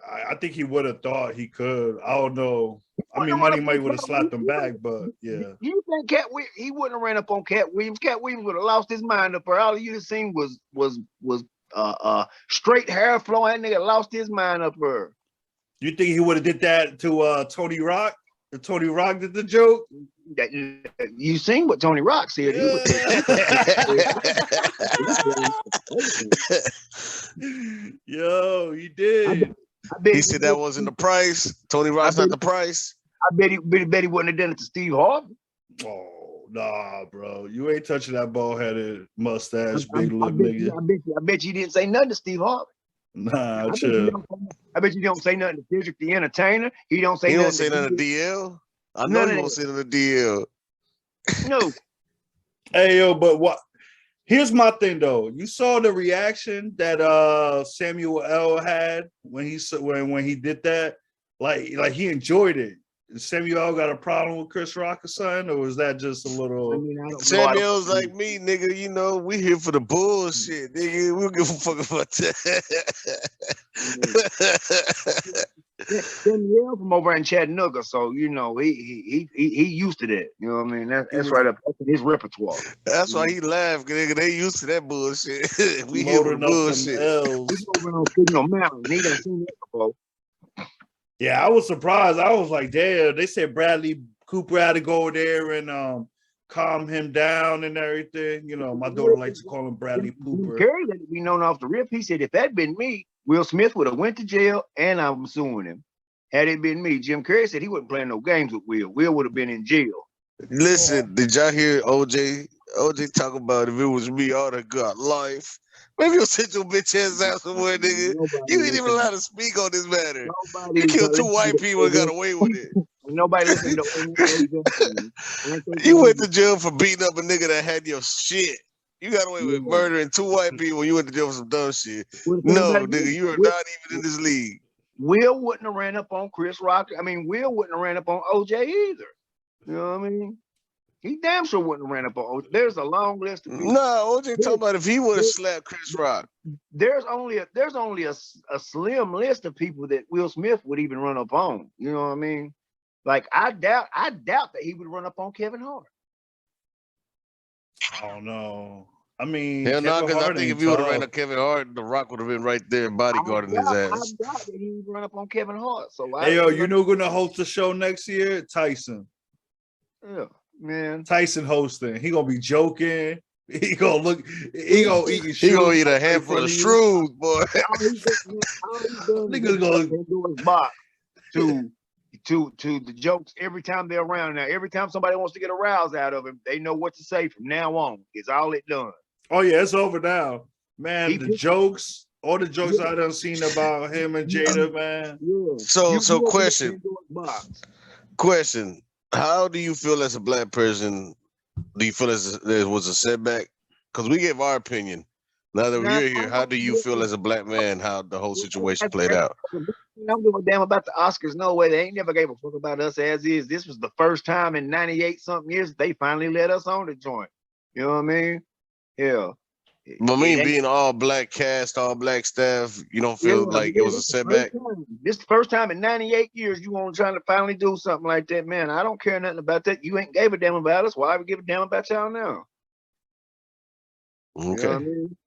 I think he would have thought he could. I don't know. I mean, Money Mike would have slapped him back, but yeah. You think he wouldn't have ran up on Cat Williams? Cat Williams would have lost his mind up there. All you'd have seen was straight hair flowing. That nigga lost his mind up there. You think he would have did that to Tony Rock? If Tony Rock did the joke? You seen what Tony Rock said? Yo, he did. He said that wasn't the price. Tony Rock's not the price. I bet he wouldn't have done it to Steve Harvey. Oh, nah, bro. You ain't touching that bald-headed mustache, big lip nigga. I bet you didn't say nothing to Steve Harvey. Nah, chill. I bet you don't say nothing to Cedric the Entertainer. He don't say He nothing. don't say nothing to DL. I know he won't say nothing to DL. No. Hey, yo, but what? Here's my thing, though. You saw the reaction that Samuel L. had when he did that. Like he enjoyed it. Samuel L. got a problem with Chris Rock or something, or was that just a little? I mean, I don't know. Samuel's like me, nigga. You know, we here for the bullshit, nigga. We don't give a fuck about that. Samuel from over in Chattanooga, so you know he used to that. You know what I mean? That's right up in his repertoire. That's why he laughed, nigga. They used to that bullshit. We here for the bullshit. He's over on Signal Mountain. He done seen that before. Yeah, I was surprised. I was like, damn, they said Bradley Cooper had to go there and calm him down and everything. You know, my daughter likes to call him Bradley Cooper. Kerry let it be known off the rip. He said, if that been me, Will Smith would have went to jail and I'm suing him. Had it been me, Jim Carrey said he wasn't playing no games with Will. Will would have been in jail. Listen, did y'all hear OJ talk about if it was me, I'd have got life? Maybe you'll sit your bitch ass out somewhere, nigga. You ain't even allowed to speak on this matter. You killed 2 white people and got away with it. Nobody listened to You went to jail for beating up a nigga that had your shit. You got away with murdering 2 white people. You went to jail for some dumb shit. No, nigga, you are not even in this league. Will wouldn't have ran up on Chris Rock. I mean, Will wouldn't have ran up on OJ either. You know what I mean? He damn sure wouldn't have ran up on OJ. There's a long list of people. No, OJ talking about if he would have slapped Chris Rock. There's only a slim list of people that Will Smith would even run up on. You know what I mean? Like I doubt that he would run up on Kevin Hart. I don't know. I mean, hell no, because I think if you would have ran up Kevin Hart, The Rock would have been right there bodyguarding his ass. I doubt that he would run up on Kevin Hart. So hey, yo, you know who's gonna host the show next year? Tyson. Yeah, man. Tyson hosting. He gonna be joking. He gonna look. He gonna eat. He gonna eat a handful of shrooms, boy. Niggas gonna do his box to the jokes every time they're around. Now, every time somebody wants to get a rouse out of him, they know what to say from now on. It's all it done. Oh yeah, it's over now, man. All the jokes I done seen about him and Jada, man. Yeah. So question. How do you feel as a black person? Do you feel as there was a setback? Because we gave our opinion. Now that we're here, how do you feel as a black man how the whole situation played out? I don't give a damn about the Oscars. No way. They ain't never gave a fuck about us as is. This was the first time in 98 something years they finally let us on the joint. You know what I mean? Yeah. But me It ain't, being all black cast, all black staff, you don't yeah, feel like it was a setback. This is the first time in 98 years you want to try to finally do something like that, man. I don't care nothing about that. You ain't gave a damn about us. Why would give a damn about y'all now? You know what I Okay. mean?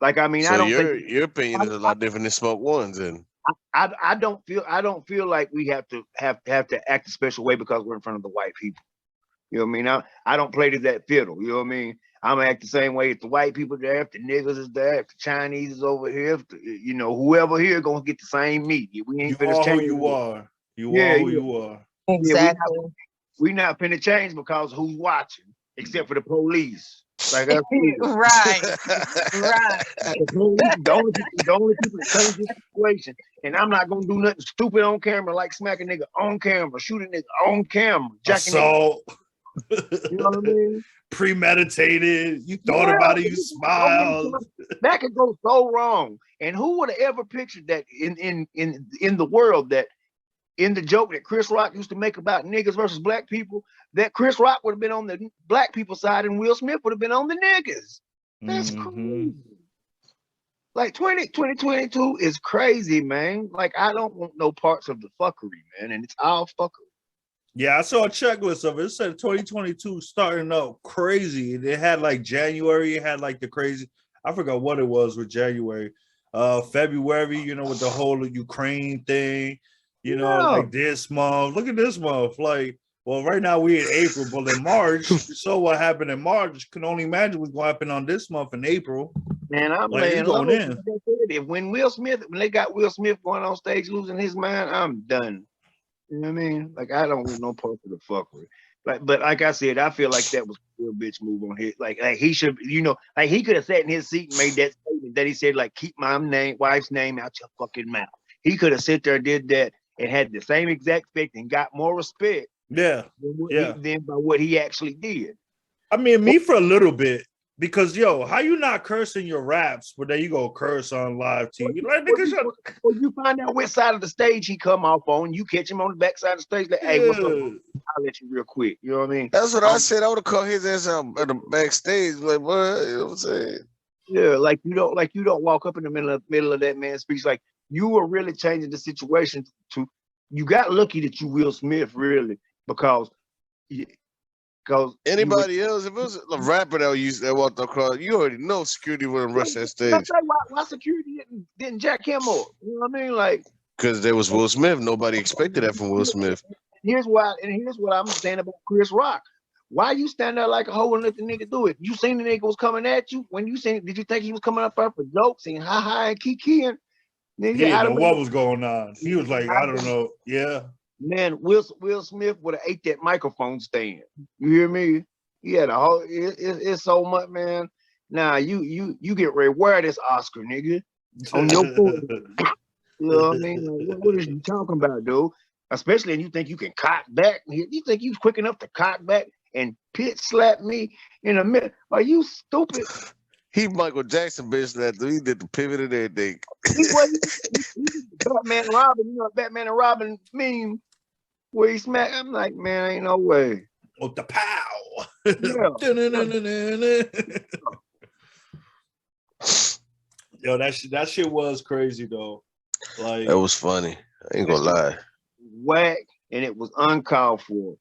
Like, I mean, I So don't think your opinion is a lot different than Smoke One's, and I don't feel like we have to act a special way because we're in front of the white people. You know what I mean? I don't play to that fiddle. You know what I mean? I'm gonna act the same way if the white people there, if the niggas is there, if the Chinese is over here, if the, you know, whoever here gonna get the same meat. We ain't You finna are who change. you are. You Yeah, are who yeah. you are. Yeah, Exactly. we not finna change because who's watching, except for the police. Like I said, Right. Right. the police is the only people that change this situation. And I'm not gonna do nothing stupid on camera, like smack a nigga on camera, shoot a nigga on camera, jacking nigga. Assault. You know what I mean? Premeditated. You thought about it. You smiled. That could go so wrong. And who would have ever pictured that in the world, that in the joke that Chris Rock used to make about niggas versus black people, that Chris Rock would have been on the black people side and Will Smith would have been on the niggas. That's crazy. Like 2022 is crazy, man. Like, I don't want no parts of the fuckery, man. And it's all fuckery. Yeah, I saw a checklist of it. It said 2022 starting up crazy. It had like January, it had like the crazy, I forgot what it was with January. February, you know, with the whole Ukraine thing, you know, like this month. Look at this month. Like, well, right now we in April, but in March, you saw what happened in March. You can only imagine what's gonna happen on this month in April. Man, I'm like, laying going low. in. When they got Will Smith going on stage losing his mind, I'm done. You know what I mean? Like, I don't want no part of the fuckery. Like, but like I said, I feel like that was a real bitch move on his. Like he should, you know, like he could have sat in his seat and made that statement that he said, like, keep my wife's name out your fucking mouth. He could have sit there, did that, and had the same exact effect and got more respect. Yeah, than by what he actually did. I mean, me for a little bit. Because how you not cursing your raps, but then you go curse on live TV? Like, nigga, well, you find out which side of the stage he come off on. You catch him on the back side of the stage. Like, hey, what's up? I'll let you real quick. You know what I mean? That's what I said. I would have called his ass out at the backstage. Like, what? You know what I'm saying? Yeah, like you don't walk up in the middle of that man's speech. Like, you were really changing the situation to. You got lucky that you Will Smith, really, because anybody else, if it was a rapper that walked across, you already know security wouldn't rush that stage. Why security didn't jack him up? You know what I mean? Like, because there was Will Smith. Nobody expected that from Will Smith. Here's what I'm saying about Chris Rock. Why you stand there like a hoe and let the nigga do it? You seen the nigga was coming at you? When you seen, did you think he was coming up there for jokes and ha and kikiing? He didn't know what was going on. He was like, I don't know. Yeah. Man, Will Smith would have ate that microphone stand. You hear me? He had a whole. It's so much, man. Now you get ready. Wear this Oscar, nigga, on your foot. You know what I mean? Like, what is you talking about, dude? Especially, and you think you can cock back? You think you quick enough to cock back and pitch slap me in a minute? Are you stupid? He Michael Jackson bitch that he did the pivot and everything. He Batman and Robin, you know, Batman and Robin meme where he smacked. I'm like, man, ain't no way. Oh, the pow. Yo, that shit was crazy though. Like, that was funny. I ain't gonna lie. Whack, and it was uncalled for.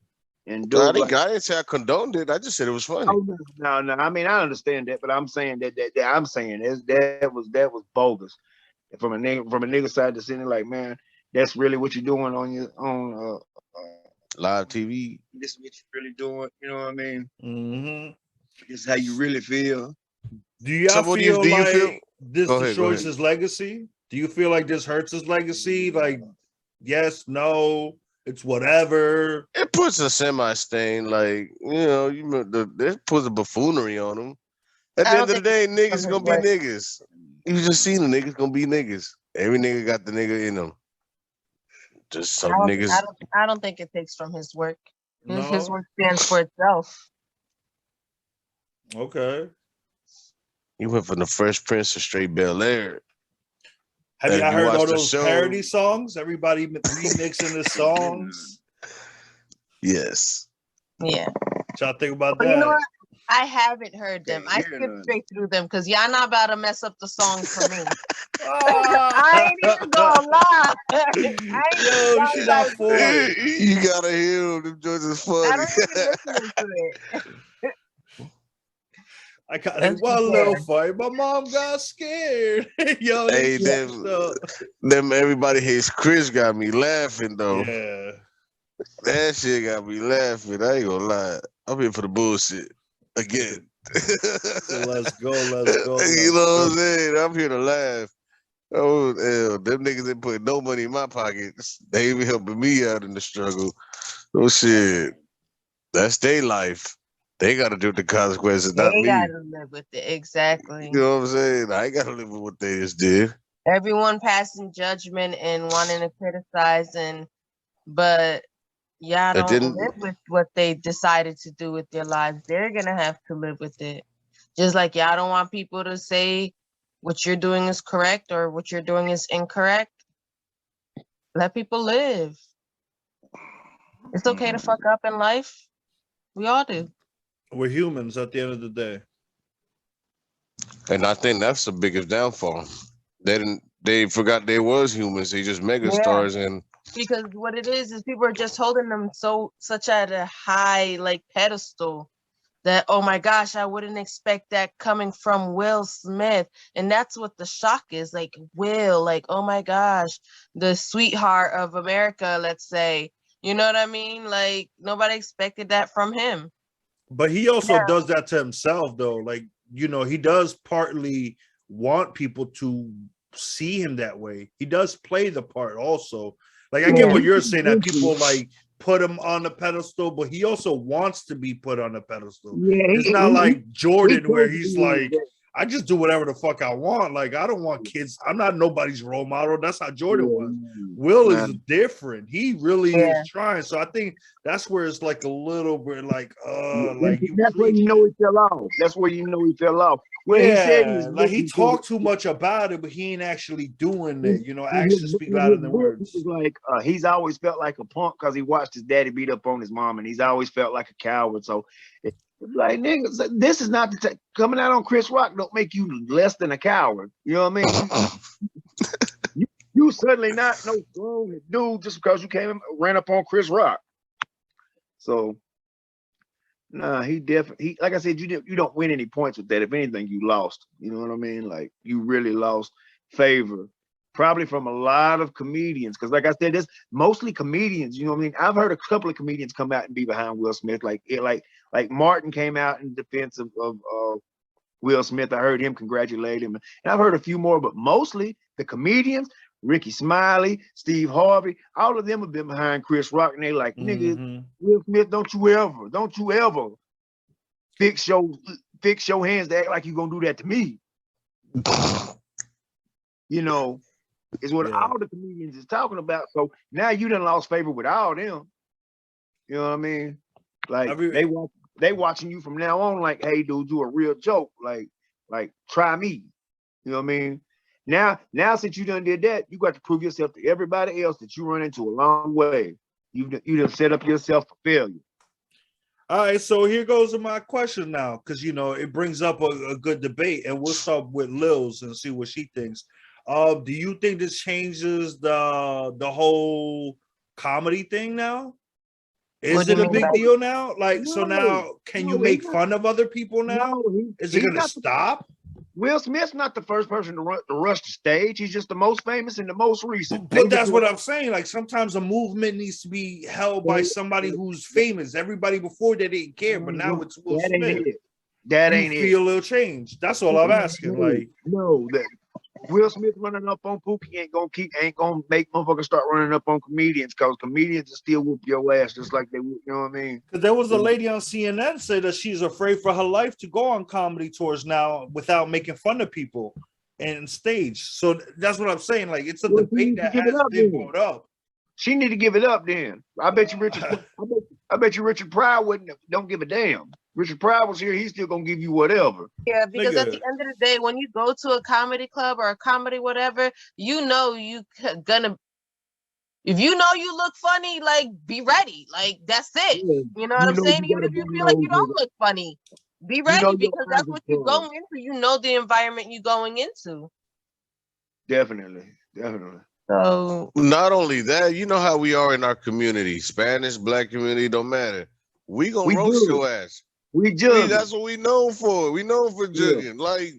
And I didn't say I condoned it. I just said it was funny. Oh, no. I mean, I understand that, but I'm saying that was bogus. From a nigga side to sitting like, man, that's really what you're doing on your own live TV. This is what you're really doing. You know what I mean? Mm-hmm. This is how you really feel. Do y'all feel like this destroys his legacy? Do you feel like this hurts his legacy? Like, yes, no, it's whatever. It puts a semi-stain, like, it puts a buffoonery on him. At the end of the day, niggas gonna be niggas. You just seen the niggas gonna be niggas. Every nigga got the nigga in them. Just some niggas. I don't think it takes from his work. No? His work stands for itself. Okay. You went from the Fresh Prince to straight Bel Air. Have y'all heard all those parody songs? Everybody remixing the songs. Yes. Yeah. What y'all think about that? You know what? I haven't heard them. Can't I hear skipped none. straight through them because y'all not about to mess up the songs for me. Ah! I ain't even gonna lie. I ain't even Yo, she not downloaded for them. it. You gotta hear them. Them joints is I funny. don't even listen to it. I got That's in one fair. little fight. My mom got scared. Yo, Hey, they them everybody hates Chris got me laughing though. yeah. That shit got me laughing. I ain't gonna lie. I'm here for the bullshit again. Let's go, let's go. You know what I'm saying? I'm here to laugh. Oh, hell, them niggas ain't putting no money in my pockets. They even helping me out in the struggle. Oh shit, that's their life. They got to do with the consequences, not They me. gotta live with it. Exactly. You know what I'm saying? I ain't got to live with what they just did. Everyone passing judgment and wanting to criticize, but y'all I don't didn't. live with what they decided to do with their lives. They're gonna have to live with it. Just like y'all don't want people to say what you're doing is correct or what you're doing is incorrect. Let people live. It's okay to fuck up in life. We all do. We're humans at the end of the day. And I think that's the biggest downfall. They didn't. They forgot they was humans. They just megastars, and Because what it is people are just holding them such at a high like pedestal that, oh my gosh, I wouldn't expect that coming from Will Smith. And that's what the shock is, like Will, like, oh my gosh, the sweetheart of America, let's say. You know what I mean? Like nobody expected that from him. But he also does that to himself, though. Like, you know, he does partly want people to see him that way. He does play the part also. Like, I get what you're saying, that people like put him on the pedestal, but he also wants to be put on the pedestal. Yeah, It's not like Jordan where he he's like, I just do whatever the fuck I want. Like, I don't want kids. I'm not nobody's role model. That's how Jordan was. Will is different. He really is trying. So I think that's where it's like a little bit like that's where you know he fell off. That's where you know he fell off. Well, he said like he talked too much about it, but he ain't actually doing it. You know, actions speak louder than words. He was like he's always felt like a punk because he watched his daddy beat up on his mom, and he's always felt like a coward. So, like niggas, this is not the coming out on Chris Rock don't make you less than a coward. You know what I mean? you certainly not no strong dude just because you came and ran up on Chris Rock. So. Nah, he definitely. Like I said, you don't win any points with that. If anything, you lost. You know what I mean? Like you really lost favor, probably from a lot of comedians. Because, like I said, there's mostly comedians. You know what I mean? I've heard a couple of comedians come out and be behind Will Smith. Like Martin came out in defense of Will Smith. I heard him congratulate him, and I've heard a few more. But mostly the comedians. Ricky Smiley, Steve Harvey, all of them have been behind Chris Rock, and they like, nigga, Will Smith, don't you ever fix your hands to act like you gonna do that to me. You know, is what all the comedians is talking about. So now you done lost favor with all them. You know what I mean? Like they watching you from now on, like, hey, dude, you a real joke. Like try me. You know what I mean? Now, since you done did that, you got to prove yourself to everybody else that you run into a long way. You done set up yourself for failure. All right, so here goes my question now, because you know it brings up a good debate, and we'll start with Lils and see what she thinks. Do you think this changes the whole comedy thing now? Is it a big deal now? Like, so now can you make fun of other people now? Is it gonna stop? Will Smith's not the first person to rush the stage. He's just the most famous and the most recent. But that's what I'm saying. Like sometimes a movement needs to be held by somebody who's famous. Everybody before they didn't care, but now it's Will Smith. That ain't it. Feel a little change. That's all I'm asking. Like that Will Smith running up on Pookie ain't gonna make motherfuckers start running up on comedians because comedians will still whoop your ass just like they would. You know what I mean? Because there was a lady on CNN say that she's afraid for her life to go on comedy tours now without making fun of people and stage. So that's what I'm saying. Like it's a debate that has been brought up. She need to give it up then. I bet you Richard Pryor don't give a damn. Richard Pryor was here, he's still gonna give you whatever. Yeah, because at the end of the day, when you go to a comedy club or a comedy whatever, you know if you know you look funny, like be ready. Like that's it. You know what I'm saying? Even if you feel like you don't look funny, Be You ready know your because that's lines what are you're crossed. going into. You know the environment you're going into. Definitely, definitely. So Not only that, you know how we are in our community, Spanish, black community, don't matter. We gonna We roast do. your ass. We judge. That's what we known for. We known for Yeah, jugging. Like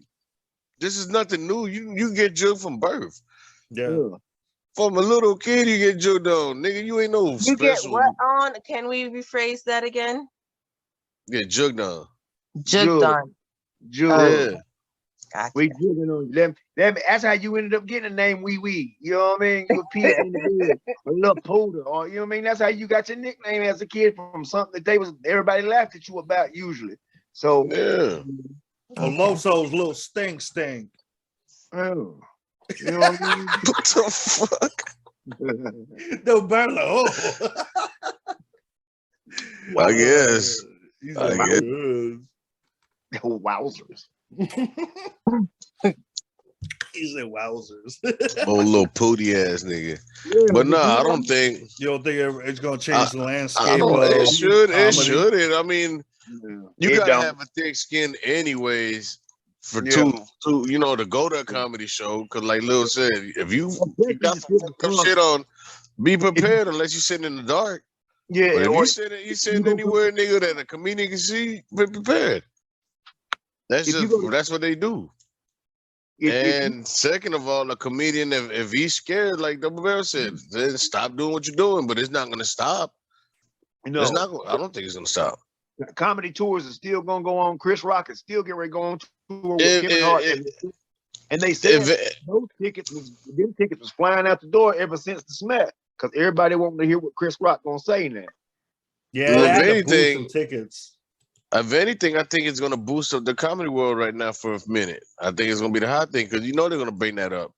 this is nothing new. You get jugged from birth. Yeah. yeah. From a little kid, you get jugged on, nigga. You ain't no you get what special. on? Can we rephrase that again? Get jugged on. Jugged Judge, on. judge. Yeah. Gotcha. We jugging on them. That's how you ended up getting the name Wee Wee. You know what I mean? You appear in the bed, a little poodle, or you know what I mean. That's how you got your nickname as a kid from something that everybody laughed at you about usually. So, Yeah. Oh, Loso's little stink. oh, you know what I mean? What the fuck? No, Barlow. Oh. I guess. He's I like, guess. Wowzers. He said wowzers. Old little pooty ass nigga. Yeah, But no, you I know, don't think. You don't think it's gonna change the I landscape don't. of It should. It comedy? shouldn't. I mean, you it gotta don't. have a thick skin, anyways, for Yeah. to go to a comedy show. Cause like Lil said, if you Especially got to some sit in fucked up front. shit on, be prepared unless you sitting in the dark. Yeah, But if or you sitting go to- anywhere, nigga, that a comedian can see, be prepared. That's if you just go to, that's what they do. if you, And second of all, a comedian, if he's scared, like Double Barrel said, then stop doing what you're doing. But it's not gonna stop. It's not. I don't think it's gonna stop. comedy tours are still gonna go on. Chris Rock is still getting ready to go on tour with If, Kevin Hart, and they said if those tickets was flying out the door ever since the smack because everybody wanted to hear what Chris Rock gonna say now. Yeah, Well, they if had to anything- boost some tickets. If anything, I think it's gonna boost up the comedy world right now for a minute. I think it's gonna be the hot thing because you know they're gonna bring that up.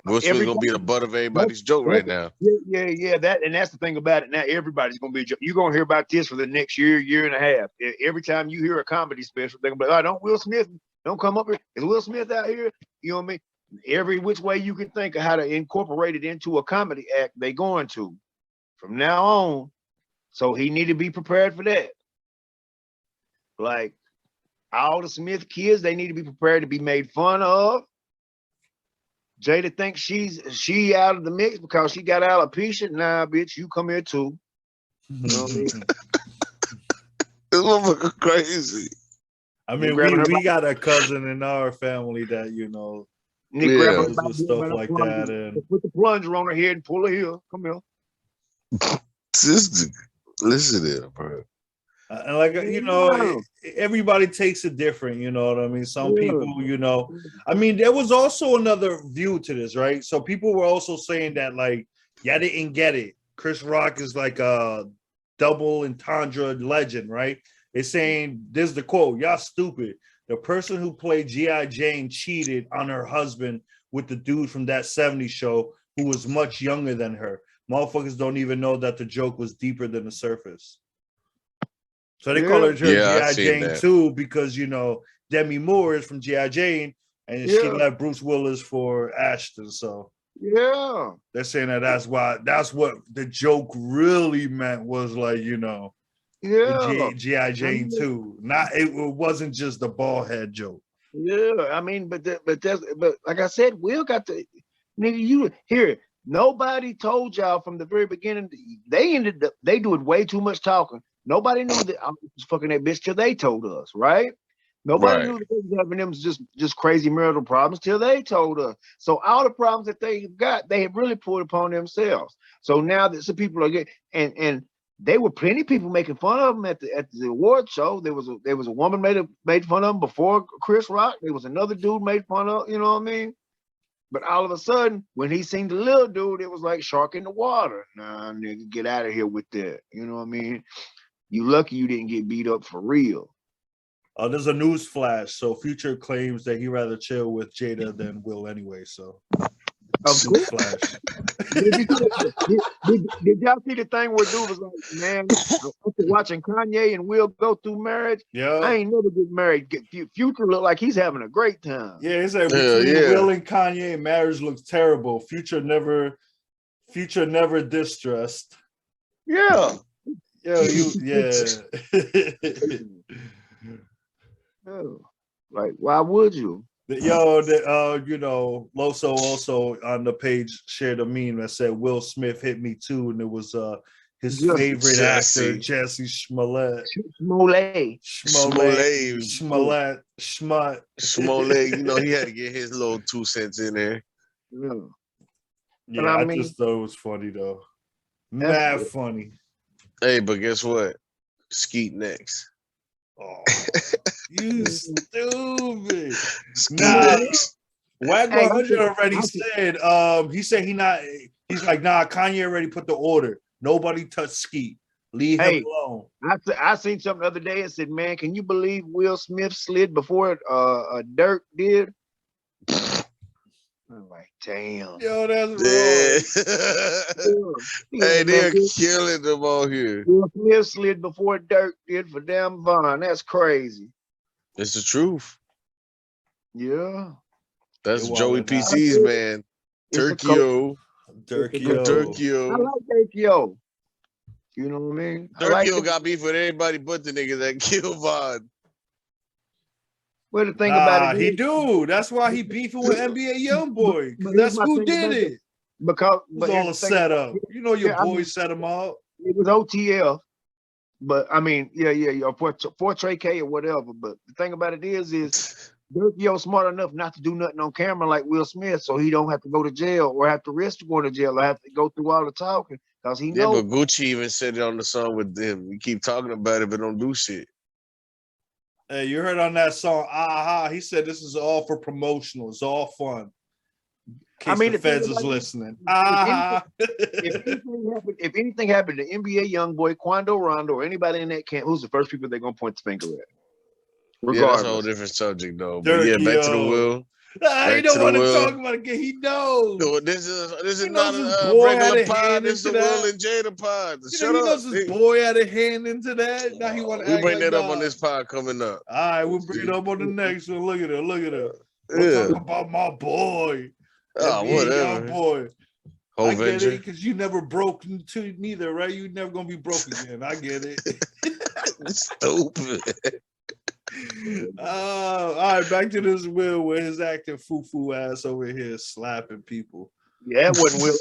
Will Smith's gonna be the butt of everybody's joke right now. Yeah. That's the thing about it. Now everybody's gonna be. You're gonna hear about this for the next year and a half. Every time you hear a comedy special, they're gonna be like, "Oh, don't Will Smith, don't come up here. Is Will Smith out here?" You know what I mean? Every which way you can think of how to incorporate it into a comedy act, they going to from now on. So he need to be prepared for that. Like all the Smith kids, they need to be prepared to be made fun of. Jada thinks she out of the mix because she got alopecia. Nah, bitch, you come here too. You know what I mean? This motherfucker crazy. I mean, grabbing her we by- got a cousin in our family that Nick Yeah. grab her Those by with the stuff by the like plunger, that, and- put the plunger on her head and pull her here. Come here. Listen here, bro. and like everybody takes it different. You know what I mean? Some Yeah. people, I mean, there was also another view to this, right? So people were also saying that like, yeah, they didn't get it. Chris Rock is like a double entendre legend, right? They're saying this is the quote: "Y'all stupid. The person who played G.I. Jane cheated on her husband with the dude from that '70s show who was much younger than her. Motherfuckers don't even know that the joke was deeper than the surface." So they call her Yeah, I G.I. seen Jane that. too because Demi Moore is from G.I. Jane and she Yeah. left Bruce Willis for Ashton. So Yeah. they're saying that's what the joke really meant was like, Yeah. G.I. Jane too. It wasn't just the bald head joke. Yeah. I mean, but like I said, Will got the nigga. You here? Nobody told y'all from the very beginning. They doing way too much talking. Nobody knew that I was fucking that bitch till they told us, right? Nobody Right. knew that they was having them just crazy marital problems till they told us. So all the problems that they got, they have really put upon themselves. So now that some people are getting and they were plenty of people making fun of them at the award show. There was a woman made fun of them before Chris Rock. There was another dude made fun of. You know what I mean? But all of a sudden, when he seen the little dude, it was like shark in the water. Nah, nigga, get out of here with that. You know what I mean? You lucky you didn't get beat up for real. There's a news flash. So Future claims that he rather chill with Jada than Will anyway. So Of news course. flash. Did y'all see the thing where dude was like, man, after watching Kanye and Will go through marriage, I Yeah. ain't never get married. Future look like he's having a great time. Yeah, he said Hell between yeah. Will and Kanye, marriage looks terrible. Future never distressed. Yeah. Yeah. Oh, like, why would you? Yo, you know, Loso also on the page shared a meme that said Will Smith hit me too, and it was his favorite actor, Jesse Smollett. Smollett. Schmut. Smollett, you know, he had to get his little 2 cents in there. Yeah. Yeah, I just thought it was funny though. Mad funny. Hey, but guess what? Skeet next. Oh, you stupid. Skeet Nah, next. Wack 100 already said, he's like, nah, Kanye already put the order. Nobody touch Skeet. Leave him alone. I seen something the other day. It said, man, can you believe Will Smith slid before Dirk did? I'm like, damn. Yo, that's wrong. Hey, they're killing them all here. Will Smith slid before Dirk did for damn Vaughn. That's crazy. It's the truth. Yeah. That's Joey PC's man. Turkio. Turkio. I like Turkio. You know what I mean? Turkio got beef with everybody but the nigga that killed Vaughn. Well, the thing about it, he do. That's why he beefing with NBA YoungBoy. Because that's who did it. Because it was all a setup. You know your boy set him up. It was OTF. But I mean, yeah, for Trey K or whatever. But the thing about it is Turkio smart enough not to do nothing on camera like Will Smith, so he don't have to go to jail or have to risk going to jail or have to go through all the talking because he knows. Yeah, but Gucci even said it on the song with them. You keep talking about it, but don't do shit. Hey, you heard on that song, he said this is all for promotional. It's all fun. I mean, the feds is listening. If anything happened to NBA YoungBoy, Quando Rondo, or anybody in that camp, who's the first people they're going to point the finger at? Regardless. Yeah, that's a whole different subject, though. But Dirk, back to the Will. He don't want to talk about it again. He knows. No, this is not a regular pod. This is a Will and Jada pod. Shut up. He knows his boy had a hand into that. Now he want to. We bring that up on this pod coming up. All right, we'll bring it up on the next one. Look at it. We'll talk about my boy. Oh, whatever. Boy. I get it because you never broke into neither, right? You never gonna be broke again. I get it. Stupid. All right, back to this Will where his acting foo ass over here slapping people. Yeah, that wasn't Will.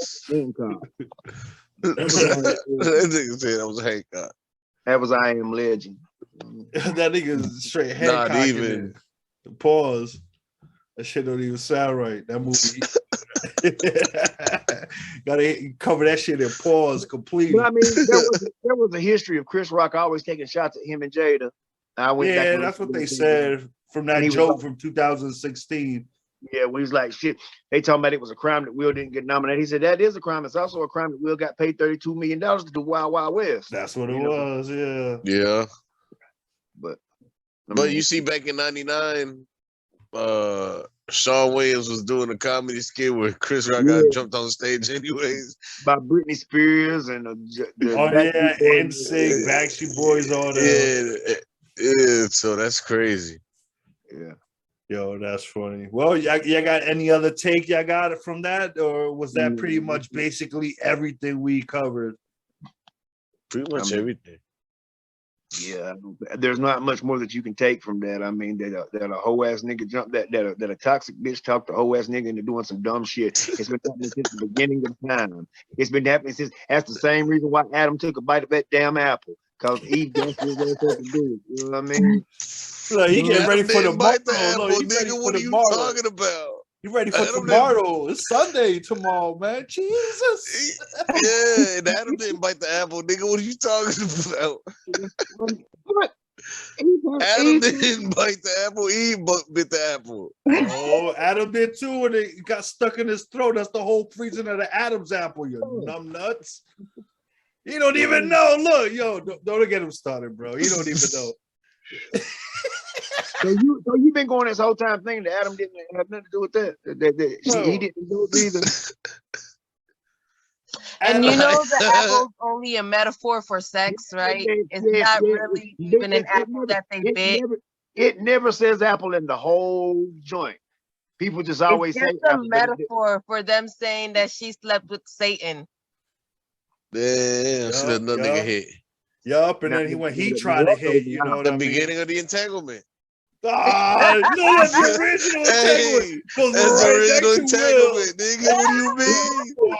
That nigga said that was Hancock. That was I Am Legend. That nigga straight Hancock. Not even. Pause. That shit don't even sound right. That movie. Gotta cover that shit in pause completely. But I mean, there was a history of Chris Rock always taking shots at him and Jada. That's what they said from that joke from 2016. Yeah, we was like, shit. They talking about it was a crime that Will didn't get nominated. He said that is a crime. It's also a crime that Will got paid $32 million to do Wild Wild West. That's what it was. Yeah. Yeah. But you see, back in '99, Shawn Williams was doing a comedy skit where Chris Rock got jumped on stage anyways. By Britney Spears and NSYNC, Backstreet Boys, all that. Yeah, so that's crazy. Yeah. Yo, that's funny. Well, y'all got any other take y'all got it from that? Or was that pretty much basically everything we covered? Pretty much everything. Yeah, there's not much more that you can take from that. I mean, that a hoe ass nigga jumped that a toxic bitch talked a hoe ass nigga into doing some dumb shit. It's been happening since the beginning of time. It's been happening since. That's the same reason why Adam took a bite of that damn apple. Cause Eve danced his ass up to do it. You know what I mean? Look, he getting ready for the bite the apple, nigga. What are you talking about? You ready for tomorrow? It's Sunday tomorrow, man. Jesus. Yeah, and Adam didn't bite the apple, nigga. What are you talking about? What? Adam didn't bite the apple. Eve bit the apple. Oh, Adam did too, and it got stuck in his throat. That's the whole reason of the Adam's apple, you numb nuts. You don't even know. Look, yo, don't get him started, bro. You don't even know. So you've been going this whole time thinking that Adam didn't have nothing to do with that. He didn't do it either. And you know the apple's only a metaphor for sex, right? It's not really even an apple that they bit. It never says apple in the whole joint. People just always say it's a metaphor for them saying that she slept with Satan. Yeah, she let another nigga hit. Yup, and then he tried to hit, you know, the beginning of the entanglement. Ah, no, that's the original entanglement. Hey, Goes that's the right original next to Will. entanglement, nigga. What do you mean? Wow.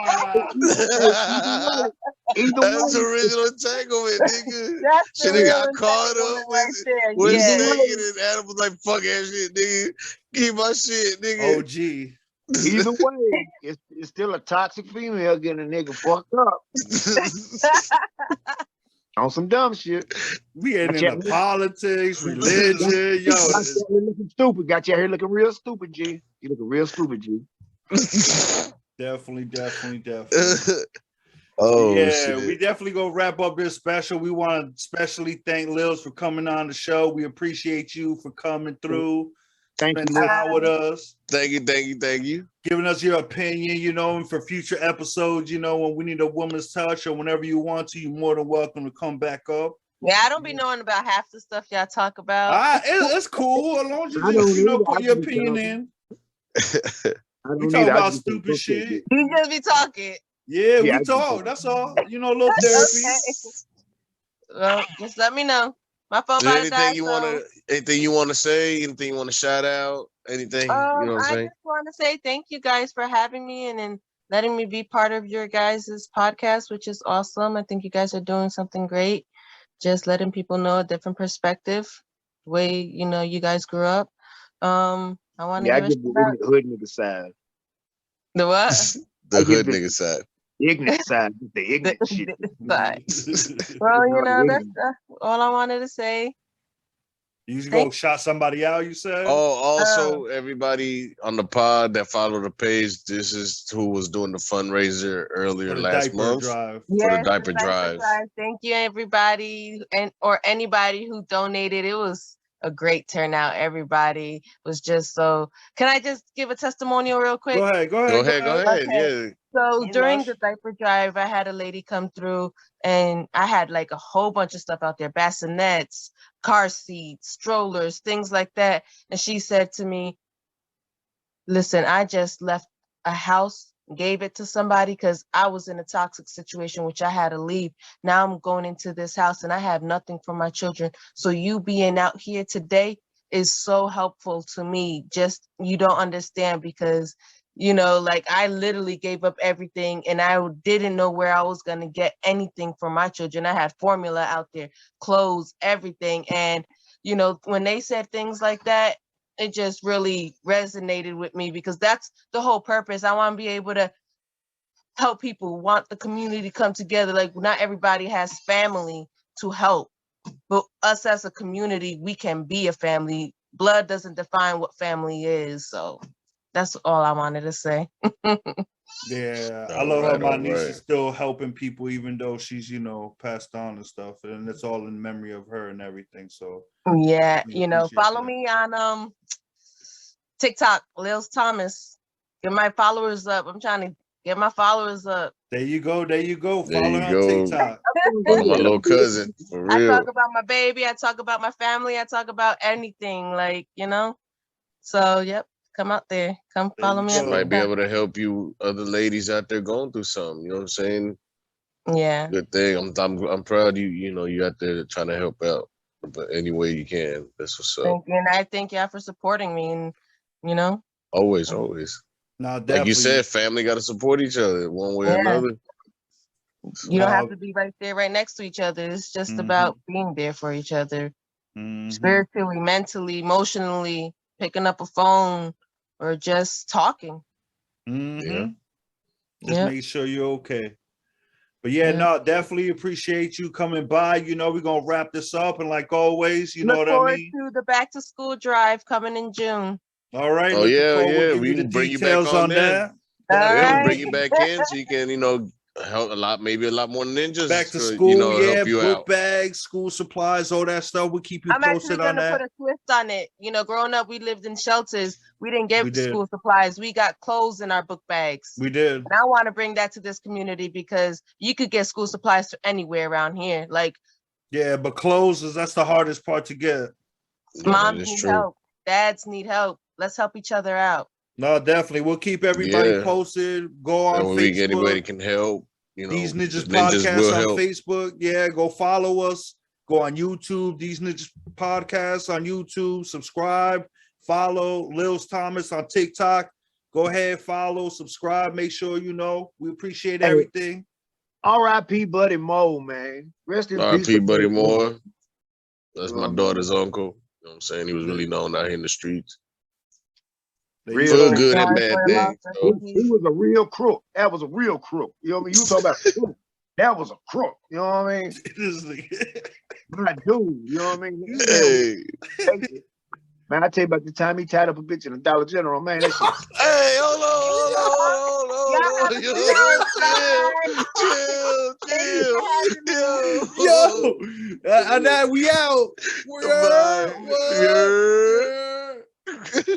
Either That's way, original entanglement, nigga. That's the Should have real got caught entanglement up right there. with either Yeah. singing, way, and Adam was like, "Fuck that shit, nigga. Keep my shit, nigga." OG. either way, it's still a toxic female getting a nigga fucked up on some dumb shit. We ain't Got you, into politics, religion, yo. got you out here looking stupid. Got you out here looking real stupid, G. You looking real stupid, G. Definitely. Oh Yeah, shit! we definitely gonna wrap up this special. We want to especially thank Lils for coming on the show. We appreciate you for coming through, Thank spend you, Lil. time with us, Thank you. giving us your opinion, and for future episodes, when we need a woman's touch or whenever you want to, you're more than welcome to come back up. Yeah, I don't be knowing about half the stuff y'all talk about. It's cool as long as I you don't just, either. put I your just opinion don't. in. I We don't talk need. I about just stupid don't shit. You just be talking. Yeah, Yeah, we I just talk. don't. That's all. A little therapy. Okay. Well, just let me know. My phone about to die, so Anything you want to say? Anything you want to shout out? Anything? You know what I'm I saying? just want to say thank you guys for having me and then letting me be part of your guys' podcast, which is awesome. I think you guys are doing something great. Just letting people know a different perspective, the way you guys grew up. I want to Yeah, I give a give shout the out. hood nigga side. The what? The I give hood the nigga side. ignorant side, the ignorant shit. But, It's well, all that's ignorant. all I wanted to say. You just Thank- go shot somebody out, you said? Oh, also everybody on the pod that follow the page, this is who was doing the fundraiser earlier For the last diaper month drive. for the Yes, diaper drive. Thank you, everybody, or anybody who donated. It was a great turnout. Everybody was just so. Can I just give a testimonial real quick? Go ahead. Go ahead. Okay. Yeah. So No during rush. the diaper drive, I had a lady come through, and I had like a whole bunch of stuff out there: bassinets, car seats, strollers, things like that. And she said to me, "Listen, I just left a house, gave it to somebody because I was in a toxic situation, which I had to leave. Now I'm going into this house and I have nothing for my children. So you being out here today is so helpful to me. Just you don't understand because like I literally gave up everything and I didn't know where I was going to get anything for my children. I had formula out there, clothes, everything. And when they said things like that, it just really resonated with me because that's the whole purpose. I want to be able to help people, want the community to come together. Like not everybody has family to help, but us as a community, we can be a family. Blood doesn't define what family is. So that's all I wanted to say. Yeah, I All love how right, my all niece right. is still helping people, even though she's, passed on and stuff. And it's all in memory of her and everything. So Yeah, we appreciate follow that. me on TikTok, Lils Thomas. Get my followers up. I'm trying to get my followers up. There you go. There Follow you her on go. TikTok. Follow my little cousin for I real. talk about my baby. I talk about my family. I talk about anything, So, yep, come out there. Come There follow you me She on go. might be TikTok. able to help you other ladies out there going through something. You know what I'm saying? Yeah. Good thing. I'm proud of you. You out there trying to help out, but any way you can. That's what's up. Thank you. And I thank y'all for supporting me. And, Always. Now, Like definitely. you said, family got to support each other one way or Yeah. another. you don't have to be right there, right next to each other. It's just Mhm. about being there for each other. Mhm. Spiritually, mentally, emotionally, picking up a phone or just talking. Mm-hmm. Just Yeah. make sure you're okay. But yeah, Yeah. no, definitely appreciate you coming by. We're gonna wrap this up, and like always, you know Look what I forward mean. to the back to school drive coming in June. All right, Oh looking yeah, forward. yeah. We'll give We you the can bring you back details on on then. that. All Yeah, right. bring you back in so you can, help maybe a lot more ninjas. Back to to, school, yeah, help you book out. bags, school supplies, all that stuff. We'll keep you I'm actually posted on gonna that. put a twist on it. Growing up, we lived in shelters. We didn't We get did. school supplies. We got clothes in our book bags. We did. And I want to bring that to this community because you could get school supplies anywhere around here. Like Yeah, but clothes that's the hardest part to get. Yeah, moms that is need true. help, dads need help. Let's help each other out. No, definitely. We'll keep everybody Yeah. posted. Go on That way anybody Facebook. can help. These the Ninjas ninjas podcast will on help. Facebook. Yeah, go follow us. Go on YouTube, These Ninjas Podcasts on YouTube. Subscribe, follow Lils Thomas on TikTok. Go ahead, follow, subscribe. Make sure you know we appreciate everything. R.I.P. Buddy Moore, man. Rest in peace. R.I.P. to Buddy Moore. That's You my know what I mean? daughter's uncle. You know what I'm saying? He was really known out here in the streets. Real For talk. good and bad things. So. He was a real crook. That was a real crook. You know what I mean? You talk about crook. That was a crook. You know what I mean? My dude. You know what I mean? Hey. Man, I tell you about the time he tied up a bitch in a Dollar General, man. That shit. Hey, hold on. Chill. Yo, and now we out. Bye. Yeah.